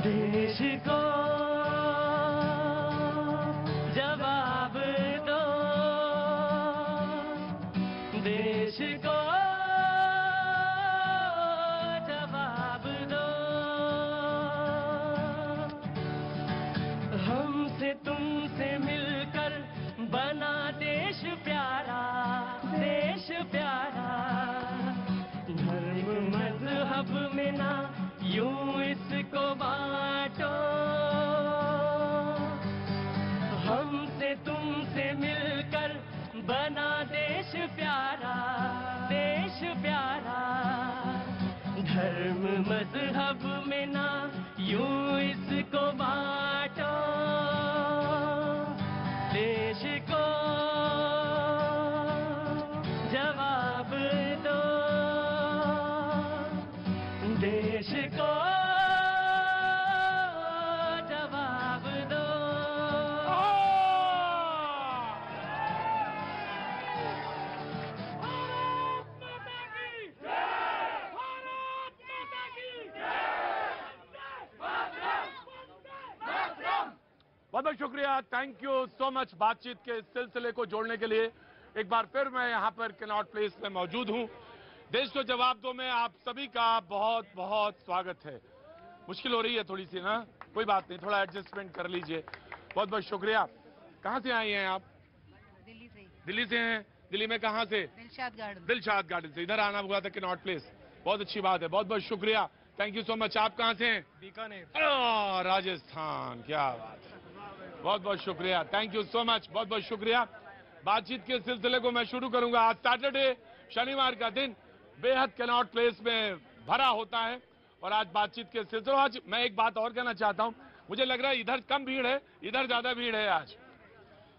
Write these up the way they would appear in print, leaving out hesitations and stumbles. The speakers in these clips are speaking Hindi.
देश को जवाब दो, देश को जवाब दो। हमसे तुमसे मिलकर बना देश प्यारा, देश प्यारा। धर्म मजहब में ना यूं इसको बांटो, हमसे तुमसे मिलकर बना देश प्यारा, देश प्यारा। धर्म मजहब में ना यूं इसको बांटो, देश को जवाब दो, देश को जवाब दो। बहुत बहुत शुक्रिया, थैंक यू सो मच। बातचीत के इस सिलसिले को जोड़ने के लिए एक बार फिर मैं यहाँ पर कैनॉट प्लेस में मौजूद हूँ। देश को जवाब दो में आप सभी का बहुत बहुत स्वागत है। मुश्किल हो रही है थोड़ी सी ना, कोई बात नहीं, थोड़ा एडजस्टमेंट कर लीजिए। बहुत बहुत शुक्रिया। कहाँ से आई हैं आप? दिल्ली से। दिल्ली से हैं? दिल्ली में कहाँ से? दिलशाद गार्डन। दिलशाद गार्डन से इधर आना हुआ था कैनॉट प्लेस। बहुत अच्छी बात है, बहुत बहुत शुक्रिया, थैंक यू सो मच। आप कहाँ से हैं? बीकानेर। राजस्थान, क्या बात है, बहुत बहुत शुक्रिया, थैंक यू सो मच, बहुत बहुत शुक्रिया। बातचीत के सिलसिले को मैं शुरू करूंगा। आज सैटरडे, शनिवार का दिन बेहद कैनॉट प्लेस में भरा होता है और आज बातचीत के सिलसिले। आज मैं एक बात और कहना चाहता हूं, मुझे लग रहा है इधर कम भीड़ है, इधर ज्यादा भीड़ है आज।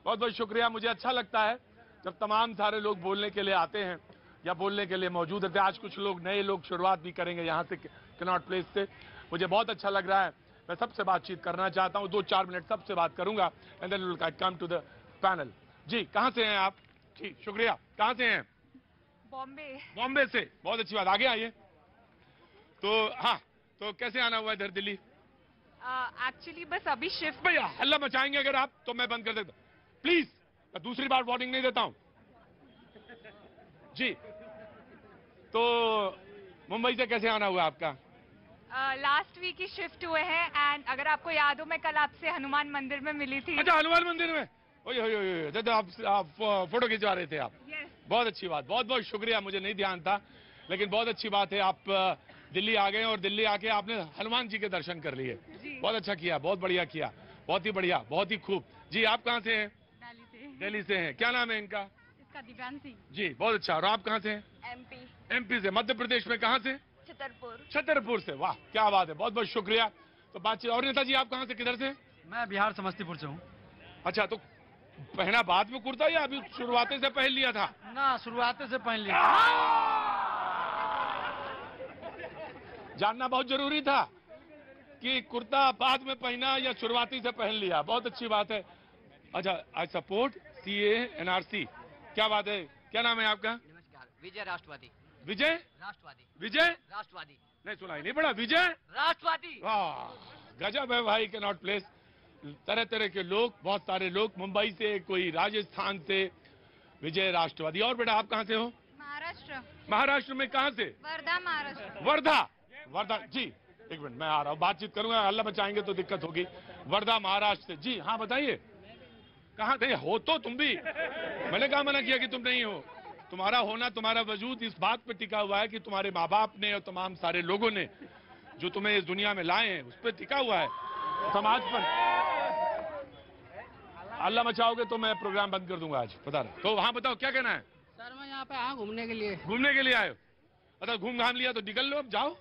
बहुत बहुत शुक्रिया, मुझे अच्छा लगता है जब तमाम सारे लोग बोलने के लिए आते हैं या बोलने के लिए मौजूद रहते हैं। आज कुछ लोग नए लोग शुरुआत भी करेंगे यहाँ से कैनॉट प्लेस से, मुझे बहुत अच्छा लग रहा है। मैं सबसे बातचीत करना चाहता हूँ, 2-4 मिनट सबसे बात करूंगा and then will come to the panel. जी, कहाँ से हैं आप? ठीक, शुक्रिया। कहाँ से हैं? बॉम्बे। बॉम्बे से, बहुत अच्छी बात, आगे आइए। तो हाँ, तो कैसे आना हुआ इधर दिल्ली? एक्चुअली बस अभी शिफ्ट। भैया हल्ला मचाएंगे अगर आप तो मैं बंद कर देता हूँ, प्लीज। मैं दूसरी बार वार्निंग नहीं देता हूँ जी। तो मुंबई से कैसे आना हुआ आपका? लास्ट वीक ही शिफ्ट हुए हैं एंड अगर आपको याद हो मैं कल आपसे हनुमान मंदिर में मिली थी। अच्छा, हनुमान मंदिर में? ओए ओए ओए, तो आप फोटो खिंचवा रहे थे आप? Yes. बहुत अच्छी बात, बहुत बहुत शुक्रिया, मुझे नहीं ध्यान था, लेकिन बहुत अच्छी बात है आप दिल्ली आ गए और दिल्ली आके आपने हनुमान जी के दर्शन कर लिए। बहुत अच्छा किया, बहुत बढ़िया किया, बहुत ही बढ़िया, बहुत ही खूब। जी, आप कहाँ से हैं? दिल्ली से। दिल्ली से हैं, क्या नाम है इनका? इसका दिव्यांशी। जी, बहुत अच्छा। और आप कहाँ से हैं? एमपी। एमपी से। मध्य प्रदेश में कहाँ से? छतरपुर। छतरपुर से, वाह क्या बात है, बहुत बहुत शुक्रिया। तो बातचीत। और नेताजी आप कहाँ से, किधर से? मैं बिहार समस्तीपुर से हूँ। अच्छा, तो पहना बाद में कुर्ता या अभी शुरुआत से पहन लिया था? ना, शुरुआत से पहन लिया। जानना बहुत जरूरी था कि कुर्ता बाद में पहना या शुरुआती से पहन लिया, बहुत अच्छी बात है। अच्छा, आई सपोर्ट CA NRC, क्या बात है, क्या नाम है आपका? नमस्कार, विजय राष्ट्रवादी। विजय? राष्ट्रवादी। विजय? राष्ट्रवादी। नहीं सुना ही नहीं पड़ा, विजय राष्ट्रवादी। वाह, गजब है भाई कैनॉट प्लेस। तरह तरह के लोग, बहुत सारे लोग, मुंबई से, कोई राजस्थान से, विजय राष्ट्रवादी। और बेटा आप कहाँ से हो? महाराष्ट्र। महाराष्ट्र में कहाँ से? वर्धा महाराष्ट्र। वर्धा। वर्धा, जी एक मिनट मैं आ रहा हूँ, बातचीत करूंगा, हल्ला मचाएंगे तो दिक्कत होगी। वर्धा महाराष्ट्र से। जी हाँ बताइए, कहाँ थे? हो तो तुम भी, मैंने कहा मना किया कि तुम नहीं हो? तुम्हारा होना, तुम्हारा वजूद इस बात पे टिका हुआ है कि तुम्हारे माँ बाप ने और तमाम सारे लोगों ने जो तुम्हें इस दुनिया में लाए हैं उस पर टिका हुआ है, समाज पर। हल्ला मचाओगे तो मैं प्रोग्राम बंद कर दूंगा आज, बता रहा। तो वहां बताओ क्या कहना है? सर मैं यहाँ पे आया घूमने के लिए। घूमने के लिए आए हो? अच्छा, घूम घाम लिया तो निकल लो, अब जाओ।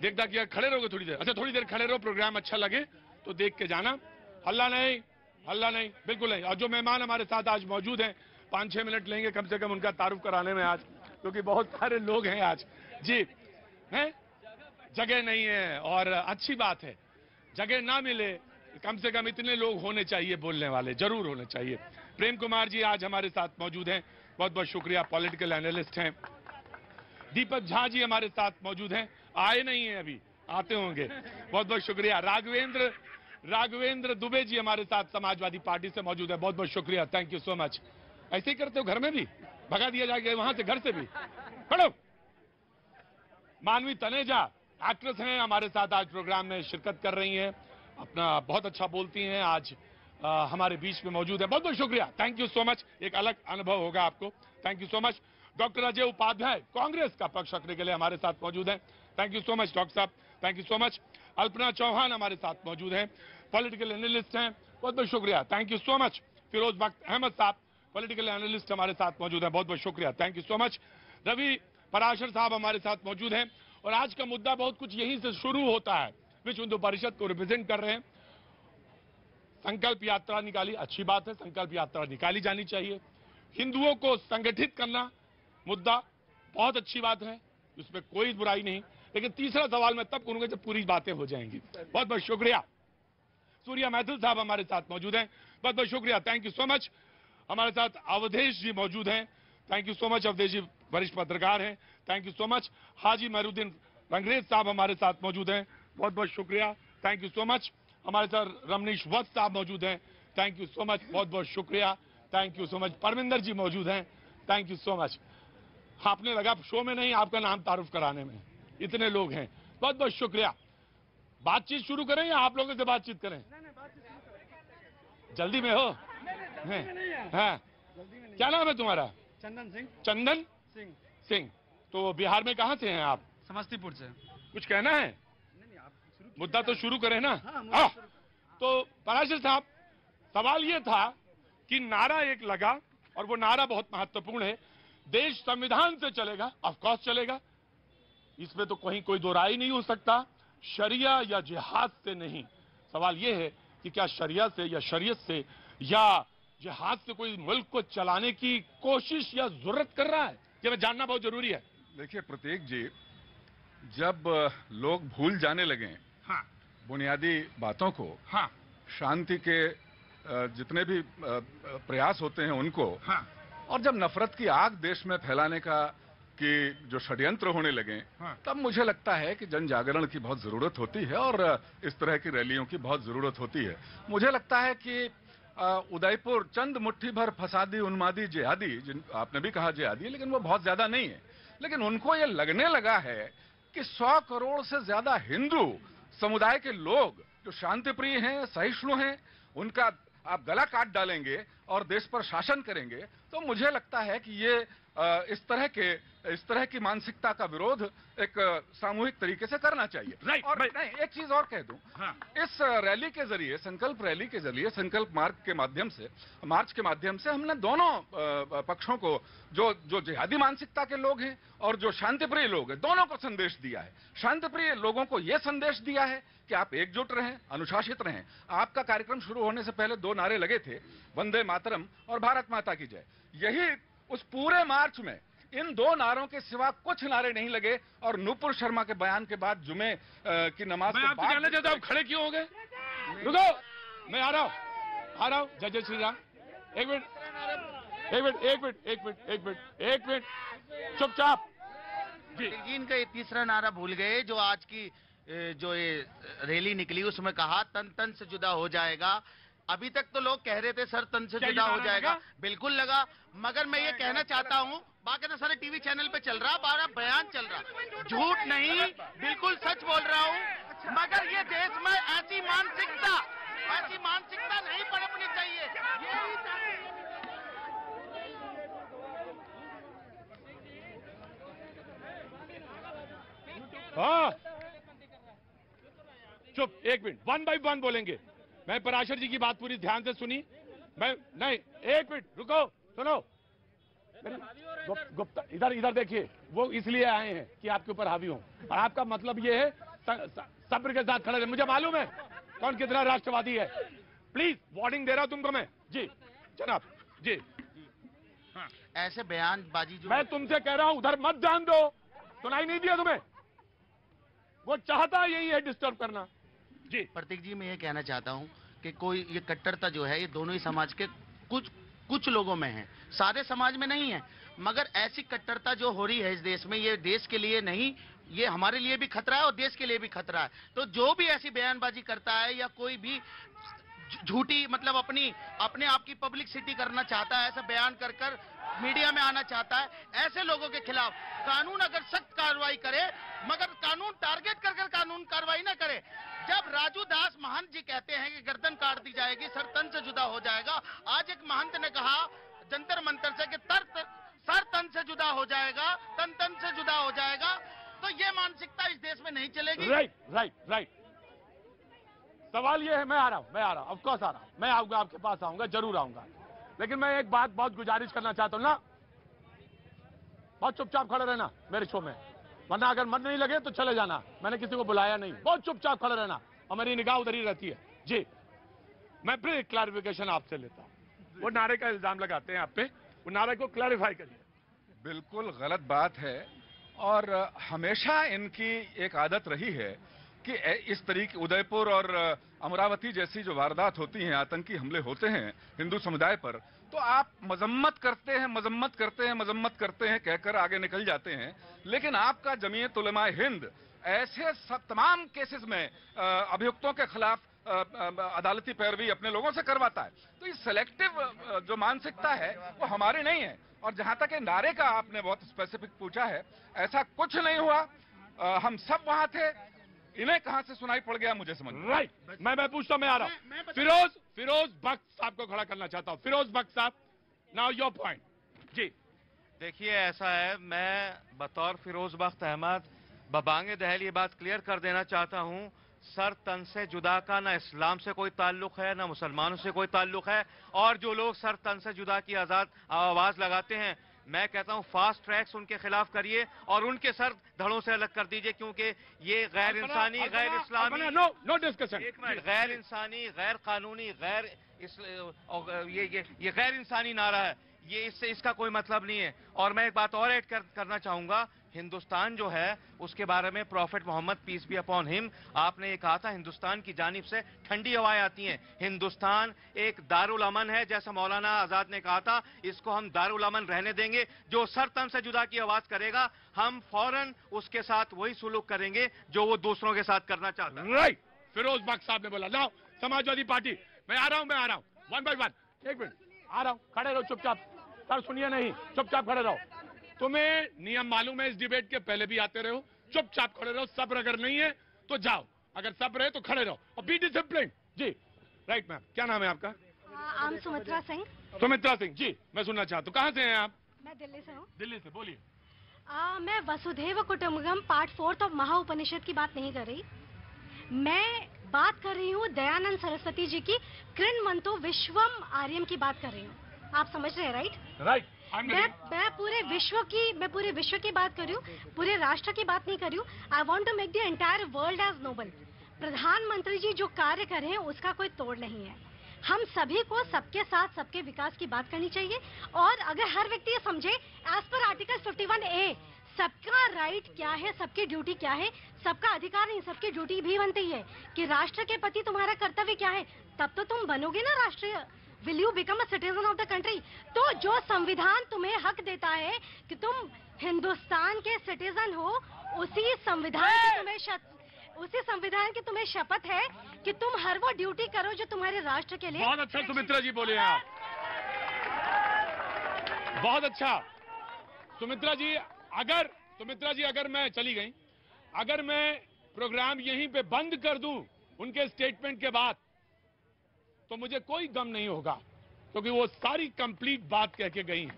देखता किया, खड़े रहोगे थोड़ी देर? अच्छा, थोड़ी देर खड़े रहो, प्रोग्राम अच्छा लगे तो देख के जाना। हल्ला नहीं, हल्ला नहीं, बिल्कुल नहीं। और जो मेहमान हमारे साथ आज मौजूद हैं, 5-6 मिनट लेंगे कम से कम उनका तारुफ कराने में आज, क्योंकि बहुत सारे लोग हैं आज। जी हैं, जगह नहीं है और अच्छी बात है, जगह ना मिले कम से कम इतने लोग होने चाहिए, बोलने वाले जरूर होने चाहिए। प्रेम कुमार जी आज हमारे साथ मौजूद हैं, बहुत बहुत शुक्रिया, पॉलिटिकल एनालिस्ट हैं। दीपक झा जी हमारे साथ मौजूद हैं, आए नहीं हैं अभी, आते होंगे। बहुत बहुत शुक्रिया। राघवेंद्र दुबे जी हमारे साथ समाजवादी पार्टी से मौजूद है। बहुत बहुत शुक्रिया, थैंक यू सो मच। ऐसे ही करते हो घर में भी, भगा दिया जाएगा वहां से, घर से भी। खड़ो। मानवी तनेजा एक्ट्रेस हैं, हमारे साथ आज प्रोग्राम में शिरकत कर रही हैं, अपना बहुत अच्छा बोलती हैं, आज हमारे बीच में मौजूद है। बहुत बहुत शुक्रिया, थैंक यू सो मच। एक अलग अनुभव होगा आपको, thank you so much. Doctor Ajay Upadhyay Congress का पक्ष रखने के लिए हमारे साथ मौजूद हैं। Thank you so much doctor साहब, thank you so much. Alpana Chauhan हमारे साथ मौजूद हैं, पॉलिटिकल एनालिस्ट हैं। बहुत बहुत शुक्रिया, thank you so much. Firoz Bakht Ahmed साहब पॉलिटिकल एनालिस्ट हमारे साथ मौजूद हैं। बहुत बहुत शुक्रिया, thank you so much. Ravi Parashar साहब हमारे साथ मौजूद हैं। और आज का मुद्दा बहुत कुछ यहीं से शुरू होता है। विश्व हिंदू परिषद को रिप्रेजेंट कर रहे हैं। संकल्प यात्रा निकाली, अच्छी बात है, संकल्प यात्रा निकाली जानी चाहिए। हिंदुओं को संगठित करना मुद्दा बहुत अच्छी बात है, उसमें कोई बुराई नहीं। लेकिन तीसरा सवाल मैं तब करूंगा जब पूरी बातें हो जाएंगी। बहुत बहुत शुक्रिया। सूर्या मैथिल साहब हमारे साथ मौजूद हैं। बहुत बहुत शुक्रिया, थैंक यू सो मच। हमारे साथ अवधेश जी मौजूद हैं। Thank you so much Awadhesh ji, वरिष्ठ पत्रकार हैं। Thank you so much. Haji Mehruddin Rangrez साहब हमारे साथ मौजूद हैं। बहुत बहुत शुक्रिया, थैंक यू सो मच। हमारे साथ रमनीश वत्स साहब मौजूद हैं। थैंक यू सो मच, बहुत बहुत शुक्रिया, thank you so much. Parminder ji मौजूद हैं। Thank you so much. आपने लगा शो में नहीं, आपका नाम तारुफ कराने में, इतने लोग हैं। बहुत बहुत शुक्रिया। बातचीत शुरू करें या आप लोगों से बातचीत करें? जल्दी में हो? हाँ, क्या नाम है तुम्हारा? चंदन सिंह। चंदन सिंह। तो बिहार में कहाँ से हैं आप? समस्तीपुर से। कुछ कहना है? मुद्दा तो शुरू करें ना। हाँ, तो पराशर साहब, सवाल ये था कि नारा एक लगा और वो नारा बहुत महत्वपूर्ण है, देश संविधान से चलेगा। ऑफ कोर्स चलेगा, इसमें तो कहीं कोई दो राय नहीं हो सकता। शरिया या जिहाद से नहीं। सवाल ये है कि क्या शरिया से या शरीयत से या जिहाद से कोई मुल्क को चलाने की कोशिश या जरूरत कर रहा है? ये मैं जानना बहुत जरूरी है। देखिए प्रतीक जी, जब लोग भूल जाने लगे हाँ बुनियादी बातों को, हाँ शांति के जितने भी प्रयास होते हैं उनको, हाँ और जब नफरत की आग देश में फैलाने का कि जो षड्यंत्र होने लगे, हाँ। तब मुझे लगता है कि जन जागरण की बहुत जरूरत होती है और इस तरह की रैलियों की बहुत जरूरत होती है। मुझे लगता है कि उदयपुर चंद मुट्ठी भर फसादी उन्मादी जिहादी, जिन आपने भी कहा जिहादी, लेकिन वो बहुत ज्यादा नहीं है। लेकिन उनको ये लगने लगा है कि 100 करोड़ से ज्यादा हिंदू समुदाय के लोग जो शांति प्रिय हैं, सहिष्णु हैं, उनका आप गला काट डालेंगे और देश पर शासन करेंगे। तो मुझे लगता है कि ये इस तरह की मानसिकता का विरोध एक सामूहिक तरीके से करना चाहिए। Right, और right. नहीं, एक चीज और कह दूं, हाँ। इस रैली के जरिए, संकल्प रैली के जरिए, संकल्प मार्च के माध्यम से हमने दोनों पक्षों को, जो जिहादी मानसिकता के लोग हैं और जो शांतिप्रिय लोग हैं, दोनों को संदेश दिया है। शांतिप्रिय लोगों को यह संदेश दिया है कि आप एकजुट रहें, अनुशासित रहें। आपका कार्यक्रम शुरू होने से पहले 2 नारे लगे थे, वंदे मातरम और भारत माता की जय। यही उस पूरे मार्च में इन 2 नारों के सिवा कुछ नारे नहीं लगे। और नूपुर शर्मा के बयान के बाद जुमे की नमाज मैं के आपसे बाद जानना चाहता हूँ, खड़े क्यों हो गए? रुको, मैं आ रहा हूँ। जय जय श्री राम। एक मिनट, चुपचाप जी। इनका ये तीसरा नारा भूल गए, जो आज की जो ये रैली निकली उसमें कहा तन तन से जुदा हो जाएगा। अभी तक तो लोग कह रहे थे सर तन से जुदा हो जाएगा, बिल्कुल लगा। मगर मैं ये कहना चाहता हूँ, बाकी तो सारे टीवी चैनल पे चल रहा, बारह बयान चल रहा, झूठ नहीं, बिल्कुल सच बोल रहा हूँ। मगर ये देश में ऐसी मानसिकता नहीं पनपनी चाहिए। हाँ, चुप, एक मिनट, 1 by 1 बोलेंगे। मैं पराशर जी की बात पूरी ध्यान से सुनी। मैं नहीं, एक मिनट रुको, सुनो। गुप्ता इधर देखिए, वो इसलिए आए हैं कि आपके ऊपर हावी हो, और आपका मतलब ये है सब्र के साथ खड़े रहे। मुझे मालूम है कौन कितना राष्ट्रवादी है। प्लीज, वार्निंग दे रहा हूं तुमको मैं। जी जनाब जी। हाँ। ऐसे बयानबाजी जो मैं तुमसे कह रहा हूं, उधर मत ध्यान दो। सुनाई नहीं दिया तुम्हें? वो चाहता यही है डिस्टर्ब करना। जी प्रतीक जी, मैं ये कहना चाहता हूँ कि कोई ये कट्टरता जो है ये दोनों ही समाज के कुछ लोगों में है, सारे समाज में नहीं है। मगर ऐसी कट्टरता जो हो रही है इस देश में, ये देश के लिए नहीं, ये हमारे लिए भी खतरा है और देश के लिए भी खतरा है। तो जो भी ऐसी बयानबाजी करता है या कोई भी झूठी मतलब अपने आप की पब्लिसिटी करना चाहता है, ऐसा बयान कर कर मीडिया में आना चाहता है, ऐसे लोगों के खिलाफ कानून अगर सख्त कार्रवाई करे, मगर कानून टारगेट कर कर कानून कार्रवाई ना करे। जब राजू दास महंत जी कहते हैं कि गर्दन काट दी जाएगी, सर तन से जुदा हो जाएगा, आज एक महंत ने कहा जंतर मंतर से कि सर तन से जुदा हो जाएगा, तन तन से जुदा हो जाएगा, तो ये मानसिकता इस देश में नहीं चलेगी। राइट। सवाल ये है, मैं आ रहा हूं, ऑफ कोर्स आ रहा हूं, मैं आऊंगा, आपके पास आऊंगा, जरूर आऊंगा, लेकिन मैं एक बात बहुत गुजारिश करना चाहता हूं ना, बहुत चुपचाप खड़े रहना मेरे शो में, वरना अगर मन नहीं लगे तो चले जाना, मैंने किसी को बुलाया नहीं, बहुत चुपचाप खड़े रहना और मेरी निगाह उधर ही रहती है। जी, मैं फिर क्लैरिफिकेशन आपसे लेता हूं। वो नारे का इल्जाम लगाते हैं आप पे, वो नारे को क्लैरिफाई करिए। बिल्कुल गलत बात है और हमेशा इनकी एक आदत रही है कि इस तरीके उदयपुर और अमरावती जैसी जो वारदात होती हैं, आतंकी हमले होते हैं हिंदू समुदाय पर, तो आप मजम्मत करते हैं कहकर आगे निकल जाते हैं, लेकिन आपका जमीयत उलमा हिंद ऐसे तमाम केसेस में अभियुक्तों के खिलाफ अदालती पैरवी अपने लोगों से करवाता है। तो ये सिलेक्टिव जो मानसिकता है वो हमारी नहीं है। और जहां तक नारे का आपने बहुत स्पेसिफिक पूछा है, ऐसा कुछ नहीं हुआ, हम सब वहां थे, इन्हें कहां से सुनाई पड़ गया मुझे समझ। राइट, मैं पूछता हूं, मैं आ रहा हूं। फिरोज बख्श साहब को खड़ा करना चाहता हूं। फिरोज बख्श साहब, नाउ योर पॉइंट। जी देखिए, ऐसा है, मैं बतौर फिरोज बख्श अहमद बबांगे दहल ये बात क्लियर कर देना चाहता हूं, सर तन से जुदा का ना इस्लाम से कोई ताल्लुक है, ना मुसलमानों से कोई ताल्लुक है। और जो लोग सर तन से जुदा की आवाज लगाते हैं, मैं कहता हूं फास्ट ट्रैक्स उनके खिलाफ करिए और उनके सर धड़ों से अलग कर दीजिए, क्योंकि ये गैर इंसानी, गैर इस्लामी, नो डिस्कशन, एक मिनट, गैर इंसानी, गैर कानूनी, ये गैर इंसानी नारा है, ये इसका कोई मतलब नहीं है। और मैं एक बात और ऐड करना चाहूंगा, हिंदुस्तान जो है उसके बारे में prophet Muhammad peace be upon him, आपने ये कहा था हिंदुस्तान की जानिब से ठंडी हवाएं आती हैं। हिंदुस्तान एक दारुल अमन है, जैसा मौलाना आजाद ने कहा था, इसको हम दारुल अमन रहने देंगे। जो सर तन से जुदा की आवाज करेगा, हम फौरन उसके साथ वही सुलूक करेंगे जो वो दूसरों के साथ करना चाहता है। राइट, फिरोज बख्श साहब ने बोला। नाउ समाजवादी पार्टी, मैं आ रहा हूं, वन बाय वन, एक मिनट आ रहा हूं, खड़े रहो चुपचाप, सर सुनिए नहीं, चुपचाप खड़े रहो। तुम्हें नियम मालूम है, इस डिबेट के पहले भी आते रहो, चुपचाप खड़े रहो, सब्र अगर नहीं है तो जाओ, अगर सब्र है तो खड़े रहो और बी डिसिप्लिन। जी राइट मैम, क्या नाम है आपका? I'm सुमित्रा सिंह। सुमित्रा सिंह जी, मैं सुनना चाहता हूँ, कहाँ से हैं आप? मैं दिल्ली से हूँ। दिल्ली से, बोलिए। मैं वसुधैव कुटुंबकम पार्ट 4 ऑफ महाउपनिषद की बात नहीं कर रही, मैं बात कर रही हूँ दयानंद सरस्वती जी की कृण्वन्तो विश्वम आर्यम की बात कर रही हूँ। आप समझ रहे हैं, राइट? राइट। मैं पूरे विश्व की बात कर रही हूँ, पूरे राष्ट्र की बात नहीं कर रही हूँ। I want to make the entire world as noble. प्रधानमंत्री जी जो कार्य कर रहे हैं उसका कोई तोड़ नहीं है। हम सभी को सबके साथ सबके विकास की बात करनी चाहिए, और अगर हर व्यक्ति ये समझे एज पर आर्टिकल 51A सबका राइट क्या है, सबकी ड्यूटी क्या है, सबका अधिकार नहीं, सबकी ड्यूटी भी बनती है कि राष्ट्र के प्रति तुम्हारा कर्तव्य क्या है, तब तो तुम बनोगे ना राष्ट्रीय, will you become a citizen of the country. तो जो संविधान तुम्हें हक देता है कि तुम हिंदुस्तान के सिटीजन हो, उसी संविधान की तुम्हें शपथ है कि तुम हर वो ड्यूटी करो जो तुम्हारे राष्ट्र के लिए। बहुत अच्छा सुमित्रा जी बोले आप, बहुत अच्छा। सुमित्रा जी अगर मैं चली गई, अगर मैं प्रोग्राम यहीं पे बंद कर दूं उनके स्टेटमेंट के बाद, तो मुझे कोई गम नहीं होगा, क्योंकि वो सारी कंप्लीट बात कह के गई हैं,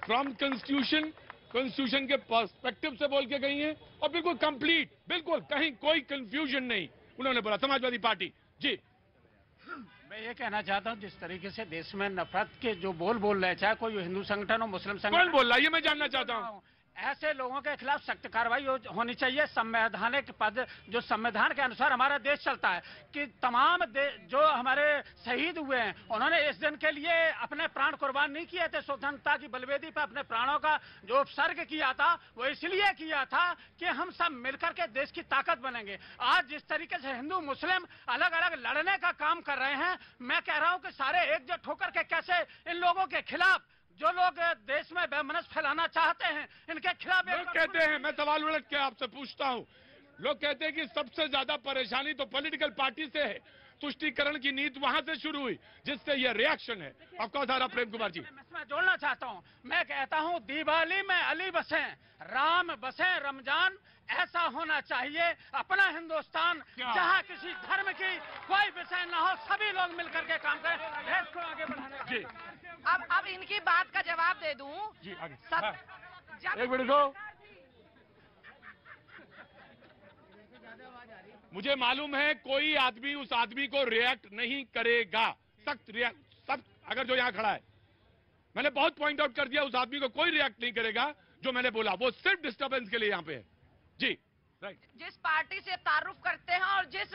फ्रॉम कॉन्स्टिट्यूशन के पर्सपेक्टिव से बोल के गई हैं, और बिल्कुल कंप्लीट, बिल्कुल कहीं कोई कंफ्यूजन नहीं उन्होंने बोला। समाजवादी पार्टी जी, मैं ये कहना चाहता हूँ, जिस तरीके से देश में नफरत के जो बोल रहे, चाहे कोई हिंदू संगठन हो, मुस्लिम संगठन, कौन बोल रहा है ये मैं जानना चाहता हूँ। ऐसे लोगों के खिलाफ सख्त कार्रवाई होनी चाहिए। संवैधानिक पद जो संविधान के अनुसार हमारा देश चलता है, कि तमाम जो हमारे शहीद हुए हैं, उन्होंने इस दिन के लिए अपने प्राण कुर्बान नहीं किए थे, स्वतंत्रता की बलिवेदी पर अपने प्राणों का जो उपसर्ग किया था, वो इसलिए किया था कि हम सब मिलकर के देश की ताकत बनेंगे। आज जिस तरीके से हिंदू मुस्लिम अलग अलग लड़ने का काम कर रहे हैं, मैं कह रहा हूं कि सारे एकजुट होकर के कैसे इन लोगों के खिलाफ जो लोग देश में वैमनस्य फैलाना चाहते हैं, इनके खिलाफ लोग कहते हैं, मैं सवाल उलट के आपसे पूछता हूं, लोग कहते हैं कि सबसे ज्यादा परेशानी तो पॉलिटिकल पार्टी से है, तुष्टीकरण की नीति वहां से शुरू हुई, जिससे ये रिएक्शन है। आपका धारा प्रेम कुमार जी, मैं जोड़ना चाहता हूं, मैं कहता हूं दिवाली में अली बसे, राम बसे रमजान, ऐसा होना चाहिए अपना हिंदुस्तान, जहां किसी धर्म की कोई विषय न हो, सभी लोग मिलकर के काम करें देश को आगे बढ़ाने जी। अब इनकी बात का जवाब दे दूं जी आगे। जब एक मिनट दो, मुझे मालूम है कोई आदमी उस आदमी को रिएक्ट नहीं करेगा, सख्त अगर जो यहाँ खड़ा है, मैंने बहुत पॉइंट आउट कर दिया, उस आदमी को कोई रिएक्ट नहीं करेगा जो मैंने बोला, वो सिर्फ डिस्टर्बेंस के लिए यहाँ पे है। जी राइट। जिस पार्टी से तारुफ करते हैं और जिस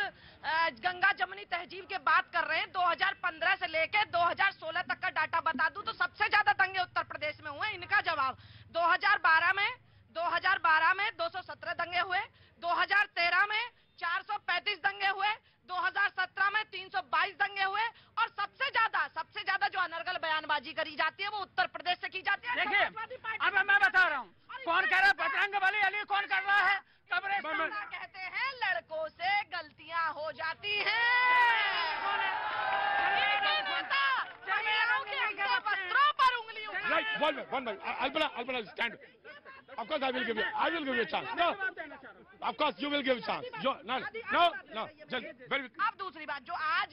गंगा जमुनी तहजीब की बात कर रहे हैं, 2015 से लेकर 2016 तक का डाटा बता दूं तो सबसे ज्यादा दंगे उत्तर प्रदेश में हुए। इनका जवाब 2012 में 217 दंगे हुए, 2013 में 435 दंगे हुए, 2017 में 322 दंगे हुए, और सबसे ज्यादा जो अनर्गल बयानबाजी करी जाती है वो उत्तर प्रदेश से की जाती है। देखिए, अब मैं बता रहा हूँ, कौन कह रहा है बजरंग बली, अली कौन कर रहा है? कहते हैं लड़कों से गलतियां हो जाती हैं। वस्त्रों पर उंगली right, one Alpana stand. Of course, I will give you a chance. No, of course, you will give a chance. No. Very. अब दूसरी बात, जो आज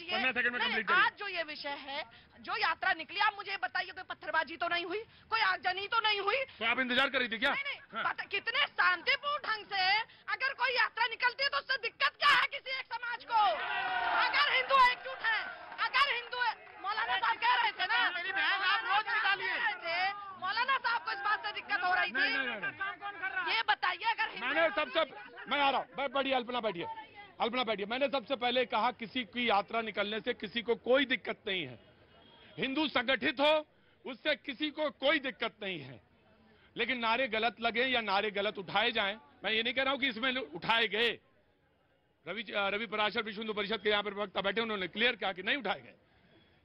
जो ये विषय है, जो यात्रा निकली, आप मुझे बताइए, कोई पत्थरबाजी तो नहीं हुई, कोई आगजनी तो नहीं हुई? तो आप इंतजार कर रही थी क्या? नहीं, कितने शांतिपूर्ण ढंग से अगर कोई यात्रा निकलती है तो उससे दिक्कत क्या है किसी एक समाज को? अगर हिंदू एकजुट है, अगर हिंदू मौलाना साहब कह रहे थे ना, मेरी बहन आप रोज निकालिए, मौलाना साहब को इस बात से दिक्कत हो रही थी। ये बताइए, अगर मैं आ रहा हूँ, बैठिए अल्पना, बैठिए। मैंने सबसे पहले कहा किसी की यात्रा निकलने से किसी को कोई दिक्कत नहीं है, हिंदू संगठित हो उससे किसी को कोई दिक्कत नहीं है, लेकिन नारे गलत लगे या नारे गलत उठाए जाएं, मैं ये नहीं कह रहा हूं कि इसमें उठाए गए। रवि पराशर विश्व हिंदू परिषद के यहाँ पर प्रवक्ता बैठे, उन्होंने क्लियर कहा कि नहीं उठाए गए,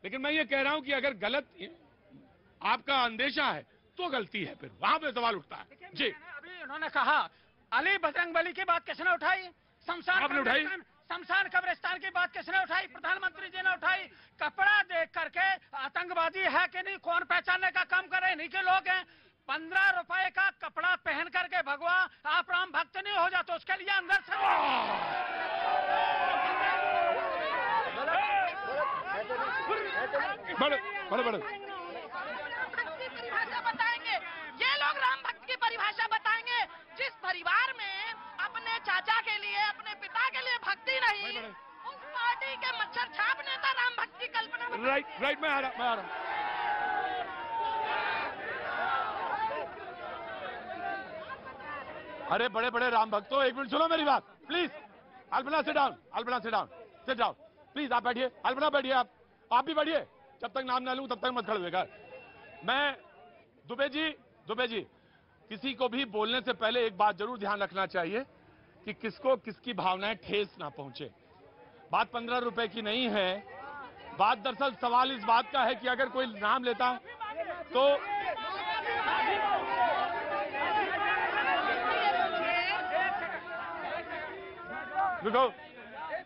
लेकिन मैं ये कह रहा हूं कि अगर गलत आपका अंदेशा है तो गलती है, फिर वहां पे सवाल उठता है। जी, अभी उन्होंने कहा अली बजरंग बली की बात किसने उठाई? शमशान कब्रिस्तान की बात किसने उठाई? प्रधानमंत्री जी ने उठाई। कपड़ा देख करके आतंकवादी है कि नहीं, कौन पहचानने का काम कर रहे हैं? इन्हीं के लोग हैं। 15 रुपए का कपड़ा पहन करके भगवा आप राम भक्त नहीं हो जाते, उसके लिए अंदर से बड़े बताएंगे, ये लोग राम भक्त की परिभाषा बताएंगे। जिस परिवार में अपने चाचा के लिए, अपने पिता के लिए भक्ति नहीं, उस पार्टी के मच्छर छाप नेता राम भक्त की कल्पना। राइट, मैं आ रहा हूं। अरे बड़े राम भक्तों, एक मिनट सुनो मेरी बात please. Alpana sit down please. आप बैठिए, अल्पना बैठिए, आप भी बैठिए, जब तक नाम ना लूं तब तक मत खड़े। मैं दुबे जी, किसी को भी बोलने से पहले एक बात जरूर ध्यान रखना चाहिए कि किसको किसकी भावनाएं ठेस ना पहुंचे। बात 15 रुपए की नहीं है, बात दरअसल सवाल इस बात का है कि अगर कोई नाम लेता तो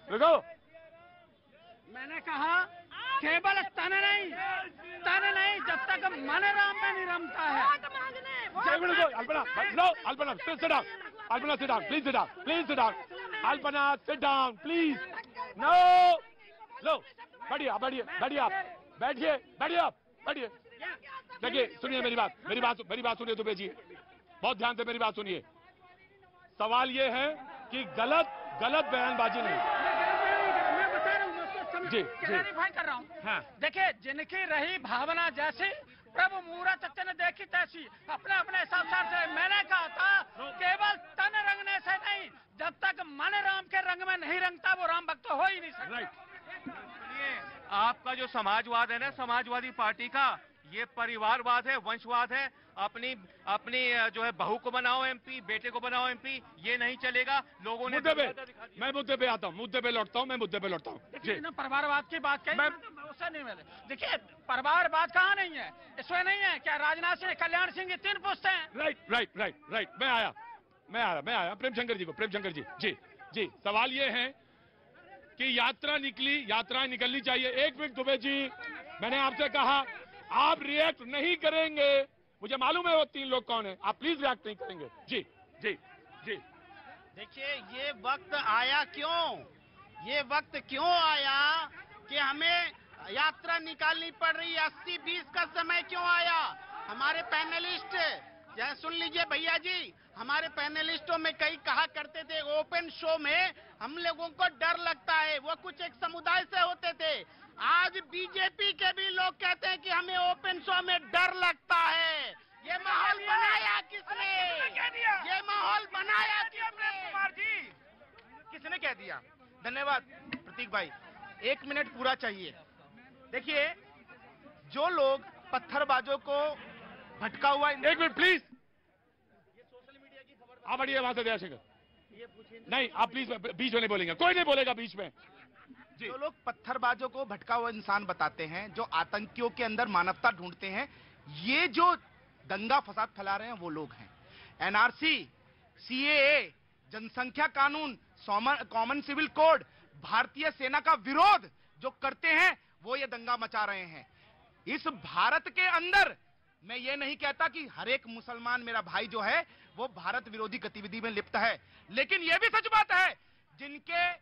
रुको। मैंने कहा केवल तन नहीं, जब तक मन राम में नहीं रमता है। Alpana sit down, please sit down. Alpana sit down, please. No, बैठिए आप, देखिए, सुनिए मेरी बात सुनिए दुबे जी, बहुत ध्यान से मेरी बात सुनिए। सवाल ये है कि गलत बयानबाजी नहीं। जी कर रहा हूँ। हाँ। देखिए, जिनकी रही भावना जैसी प्रभु मुहूर्त ने देखी तैसी, अपने हिसाब से मैंने कहा था केवल तन रंगने से नहीं, जब तक मन राम के रंग में नहीं रंगता वो राम भक्त हो ही नहीं सकता। राइट। आपका जो समाजवाद है ना, समाजवादी पार्टी का, ये परिवारवाद है, वंशवाद है। अपनी जो है बहू को बनाओ एमपी, बेटे को बनाओ एमपी, ये नहीं चलेगा। लोगों ने मैं मुद्दे पे आता हूँ, मुद्दे पे लौटता हूँ। परिवारवाद की बात कही, अवसर नहीं मिले। देखिए परिवारवाद कहाँ नहीं है, इसमें नहीं है क्या? राजनाथ सिंह, कल्याण सिंह की 3 पुश्ते हैं। राइट। मैं आया प्रेमशंकर जी को। प्रेमशंकर जी, सवाल ये है कि यात्राएं निकलनी चाहिए। 1 मिनट दुबे जी, मैंने आपसे कहा आप रिएक्ट नहीं करेंगे, मुझे मालूम है वो 3 लोग कौन है, आप प्लीज रिएक्ट नहीं करेंगे। जी। देखिए ये वक्त आया क्यों आया कि हमें यात्रा निकालनी पड़ रही है? 80-20 का समय क्यों आया? हमारे पैनलिस्ट सुन लीजिए भैया जी, हमारे पैनलिस्टों में कई कहा करते थे ओपन शो में हम लोगों को डर लगता है, वो कुछ एक समुदाय से होते थे। आज बीजेपी के भी लोग कहते हैं कि हमें ओपन शो में डर लगता है। ये माहौल बनाया किसने? ये माहौल बनाया किसने? कुमार जी, किसने कह दिया? धन्यवाद प्रतीक भाई, 1 मिनट पूरा चाहिए। देखिए जो लोग पत्थरबाजों को भटका हुआ, 1 मिनट प्लीज, आप बढ़िए वहां से दयाशंकर। नहीं आप प्लीज बीच में नहीं बोलेंगे, कोई नहीं बोलेगा बीच में। जो लोग पत्थरबाजों को भटका हुआ इंसान बताते हैं, जो आतंकियों के अंदर मानवता ढूंढते हैं, ये जो दंगा फसाद फैला रहे हैं वो लोग हैं। एनआरसी, सीएए, जनसंख्या कानून, कॉमन सिविल कोड, भारतीय सेना का विरोध जो करते हैं वो ये दंगा मचा रहे हैं। इस भारत के अंदर मैं ये नहीं कहता कि हर एक मुसलमान मेरा भाई जो है वो भारत विरोधी गतिविधि में लिप्त है, लेकिन यह भी सच बात है जिनके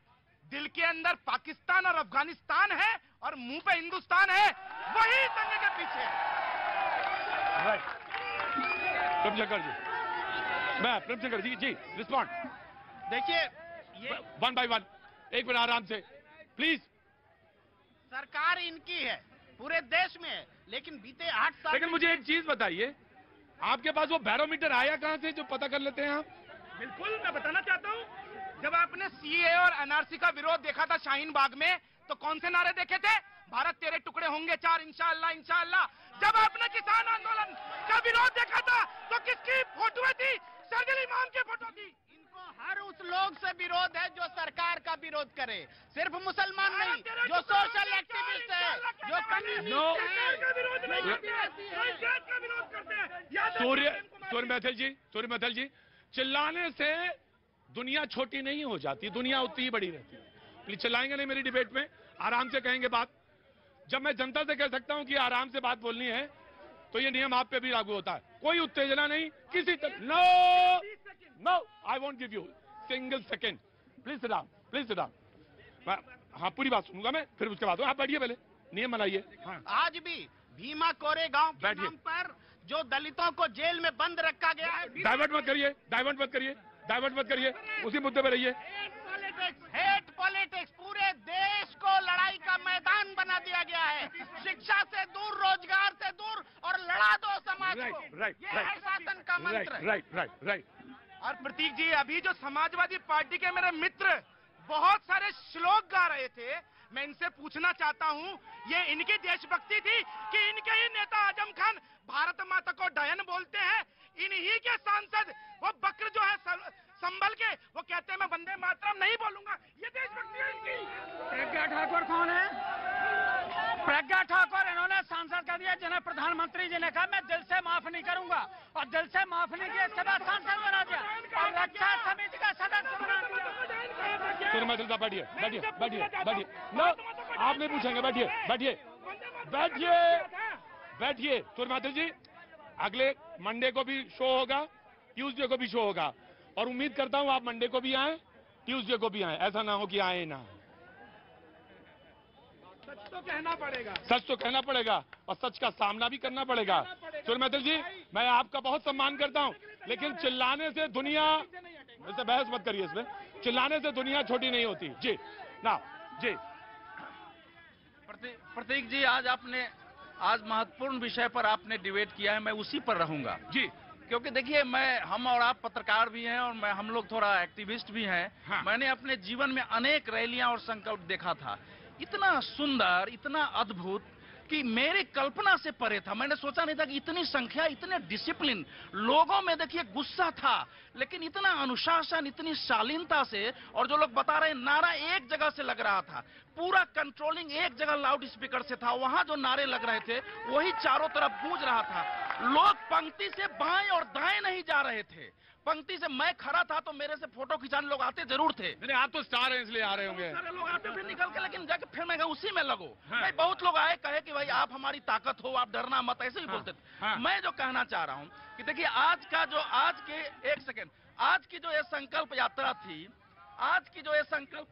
दिल के अंदर पाकिस्तान और अफगानिस्तान है और मुंह पे हिंदुस्तान है, वही दंगे के पीछे है। प्रेमशंकर जी रिस्पॉन्ड। देखिए ये 1 by 1, 1 मिनट आराम से प्लीज। सरकार इनकी है, पूरे देश में है, लेकिन बीते 8 साल। लेकिन मुझे एक चीज बताइए, आपके पास वो बैरोमीटर आया कहां से जो पता कर लेते हैं आप? बिल्कुल मैं बताना चाहता हूं, जब आपने सीए और एनआरसी का विरोध देखा था शाहीन बाग में, तो कौन से नारे देखे थे? भारत तेरे टुकड़े होंगे 4, इंशाअल्लाह इंशाअल्लाह। जब आपने किसान आंदोलन का विरोध देखा था तो किसकी फोटो थी? सरजिल इमाम की फोटो थी। इनको हर उस लोग से विरोध है जो सरकार का विरोध करे, सिर्फ मुसलमान नहीं, जो सोशल एक्टिविस्ट है, जो सूर्य मैथिल जी, चिल्लाने से दुनिया छोटी नहीं हो जाती, दुनिया उतनी ही बड़ी रहती है। प्लीज चिल्लाएंगे नहीं मेरी डिबेट में, आराम से कहेंगे बात। जब मैं जनता से कह सकता हूं कि आराम से बात बोलनी है तो ये नियम आप पे भी लागू होता है। कोई उत्तेजना नहीं किसी तरह। No I won't give you single second. Please sit down. हाँ पूरी बात सुनूंगा मैं, फिर उसके बाद आप बैठिए, पहले नियम बनाइए। हाँ। आज भी भीमा कोरेगांव के नाम पर जो दलितों को जेल में बंद रखा गया है, डाइवर्ट मत करिए, उसी मुद्दे पर रहिए। हेट पॉलिटिक्स पूरे देश को लड़ाई का मैदान बना दिया गया है। शिक्षा से दूर, रोजगार से दूर, और लड़ा दो समाज को। ये है शासन का मंत्र। राइट। और प्रतीक जी, अभी जो समाजवादी पार्टी के मेरे मित्र बहुत सारे श्लोक गा रहे थे, मैं इनसे पूछना चाहता हूं, ये इनकी देशभक्ति थी कि इनके ही नेता आजम खान भारत माता को डयन बोलते हैं? इन्हीं के सांसद वो बकर जो है संभल के वो कहते हैं मैं वंदे मातरम नहीं बोलूंगा। ये देशभक्ति है इनकी। प्रज्ञा ठाकुर कौन है? प्रज्ञा ठाकुर इन्होंने सांसद कर दिया, जिन्हें प्रधानमंत्री जी ने कहा मैं दिल से माफ नहीं करूंगा, और दिल से माफ नहीं किया, इसके बाद सांसद बना दिया और रक्षा समिति का सदस्य बना दिया। सूर्य मैथिल साहब बैठिए। नो आप नहीं पूछेंगे, बैठिए। सूर्य मैथिल जी, अगले मंडे को भी शो होगा, ट्यूसडे को भी शो होगा, और उम्मीद करता हूं आप मंडे को भी आए, ट्यूसडे को भी आए। ऐसा ना हो कि आए ना। सच तो कहना पड़ेगा और सच का सामना भी करना पड़ेगा। सूर्य मैथिल जी, मैं आपका बहुत सम्मान करता हूं, लेकिन चिल्लाने से दुनिया, वैसे बहस मत करिए इसमें, चिल्लाने से दुनिया छोटी नहीं होती। जी प्रतीक जी, आज महत्वपूर्ण विषय पर आपने डिबेट किया है, मैं उसी पर रहूंगा जी। क्योंकि देखिए, हम और आप पत्रकार भी हैं और हम लोग थोड़ा एक्टिविस्ट भी हैं। हाँ। मैंने अपने जीवन में अनेक रैलियां और संकल्प देखा था। इतना सुंदर, इतना अद्भुत कि मेरी कल्पना से परे था। मैंने सोचा नहीं था कि इतनी संख्या, इतने डिसिप्लिन लोगों में, देखिए गुस्सा था लेकिन इतना अनुशासन, इतनी शालीनता से, और जो लोग बता रहे हैं नारा एक जगह से लग रहा था, पूरा कंट्रोलिंग एक जगह लाउड स्पीकर से था, वहां जो नारे लग रहे थे वही चारों तरफ गूंज रहा था। लोग पंक्ति से बाएं और दाएं नहीं जा रहे थे, पंक्ति से मैं खड़ा था तो मेरे से फोटो खिंचाने लोग आते जरूर थे। नहीं, आप तो स्टार हैं इसलिए आ रहे होंगे। सारे लोग आते फिर निकल के, लेकिन जाके फिर मैं उसी में लगो। भाई बहुत लोग आए, कहे कि भाई आप हमारी ताकत हो, आप डरना मत, ऐसे ही बोलते थे। मैं जो कहना चाह रहा हूं कि देखिए आज के एक सेकेंड, आज की जो ये संकल्प यात्रा थी, आज की जो ये संकल्प